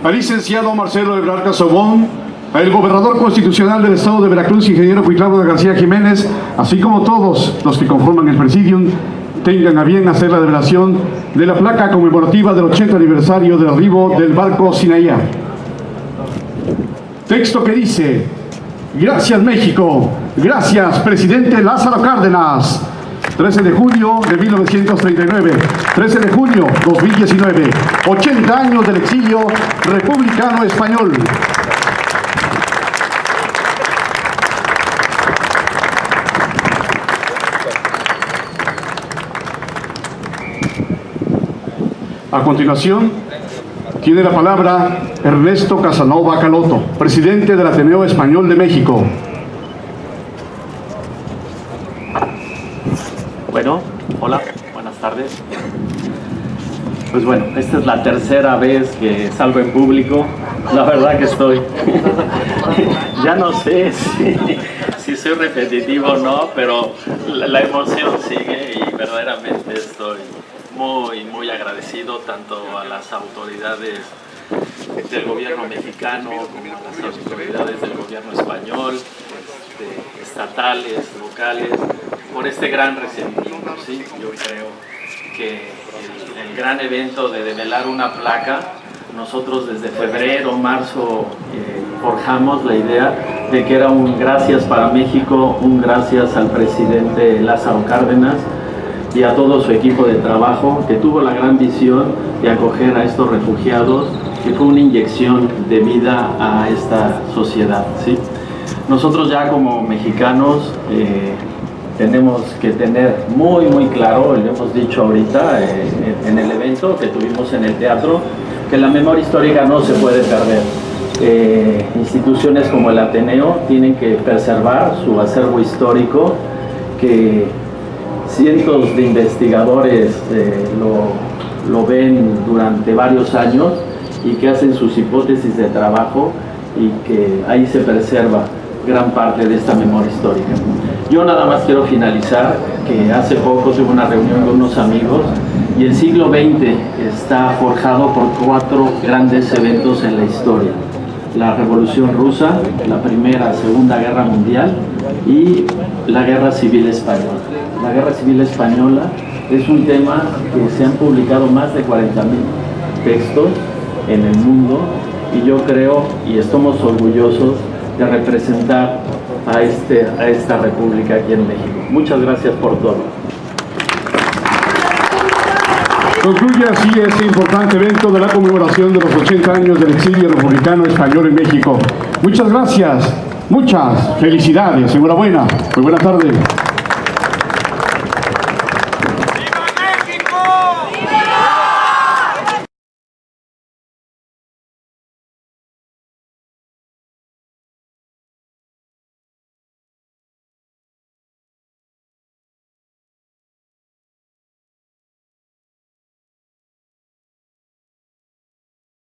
al licenciado Marcelo Ebrard Casaubon, al gobernador constitucional del estado de Veracruz, ingeniero Cuitlavo de García Jiménez, así como todos los que conforman el presidium, tengan a bien hacer la liberación de la placa conmemorativa del 80 aniversario del arribo del barco Sinaia. Texto que dice: gracias México, gracias presidente Lázaro Cárdenas. 13 de junio de 1939, 13 de junio 2019, 80 años del exilio republicano español. A continuación, tiene la palabra Ernesto Casanova Caloto, presidente del Ateneo Español de México. Bueno, hola, buenas tardes. Pues bueno, esta es la tercera vez que salgo en público. La verdad que estoy... ya no sé si soy repetitivo o no, pero la emoción sigue y verdaderamente estoy muy agradecido tanto a las autoridades del gobierno mexicano como a las autoridades del gobierno español, estatales, locales, por este gran recibimiento, ¿sí? Yo creo que el gran evento de develar una placa, nosotros desde febrero, marzo, forjamos la idea de que era un gracias para México, un gracias al presidente Lázaro Cárdenas y a todo su equipo de trabajo que tuvo la gran visión de acoger a estos refugiados, que fue una inyección de vida a esta sociedad, ¿sí? Nosotros ya como mexicanos tenemos que tener muy claro, lo hemos dicho ahorita en el evento que tuvimos en el teatro, que la memoria histórica no se puede perder. Instituciones como el Ateneo tienen que preservar su acervo histórico, que cientos de investigadores lo ven durante varios años y que hacen sus hipótesis de trabajo y que ahí se preserva gran parte de esta memoria histórica. Yo nada más quiero finalizar que hace poco tuve una reunión con unos amigos y el siglo XX está forjado por 4 grandes eventos en la historia: la Revolución Rusa, la Primera, Segunda Guerra Mundial y la Guerra Civil Española. La Guerra Civil Española es un tema que se han publicado más de 40.000 textos en el mundo y yo creo y estamos orgullosos de representar a esta república aquí en México. Muchas gracias por todo. Concluye así este importante evento de la conmemoración de los 80 años del exilio republicano español en México. Muchas gracias, muchas felicidades, enhorabuena, muy buena tarde.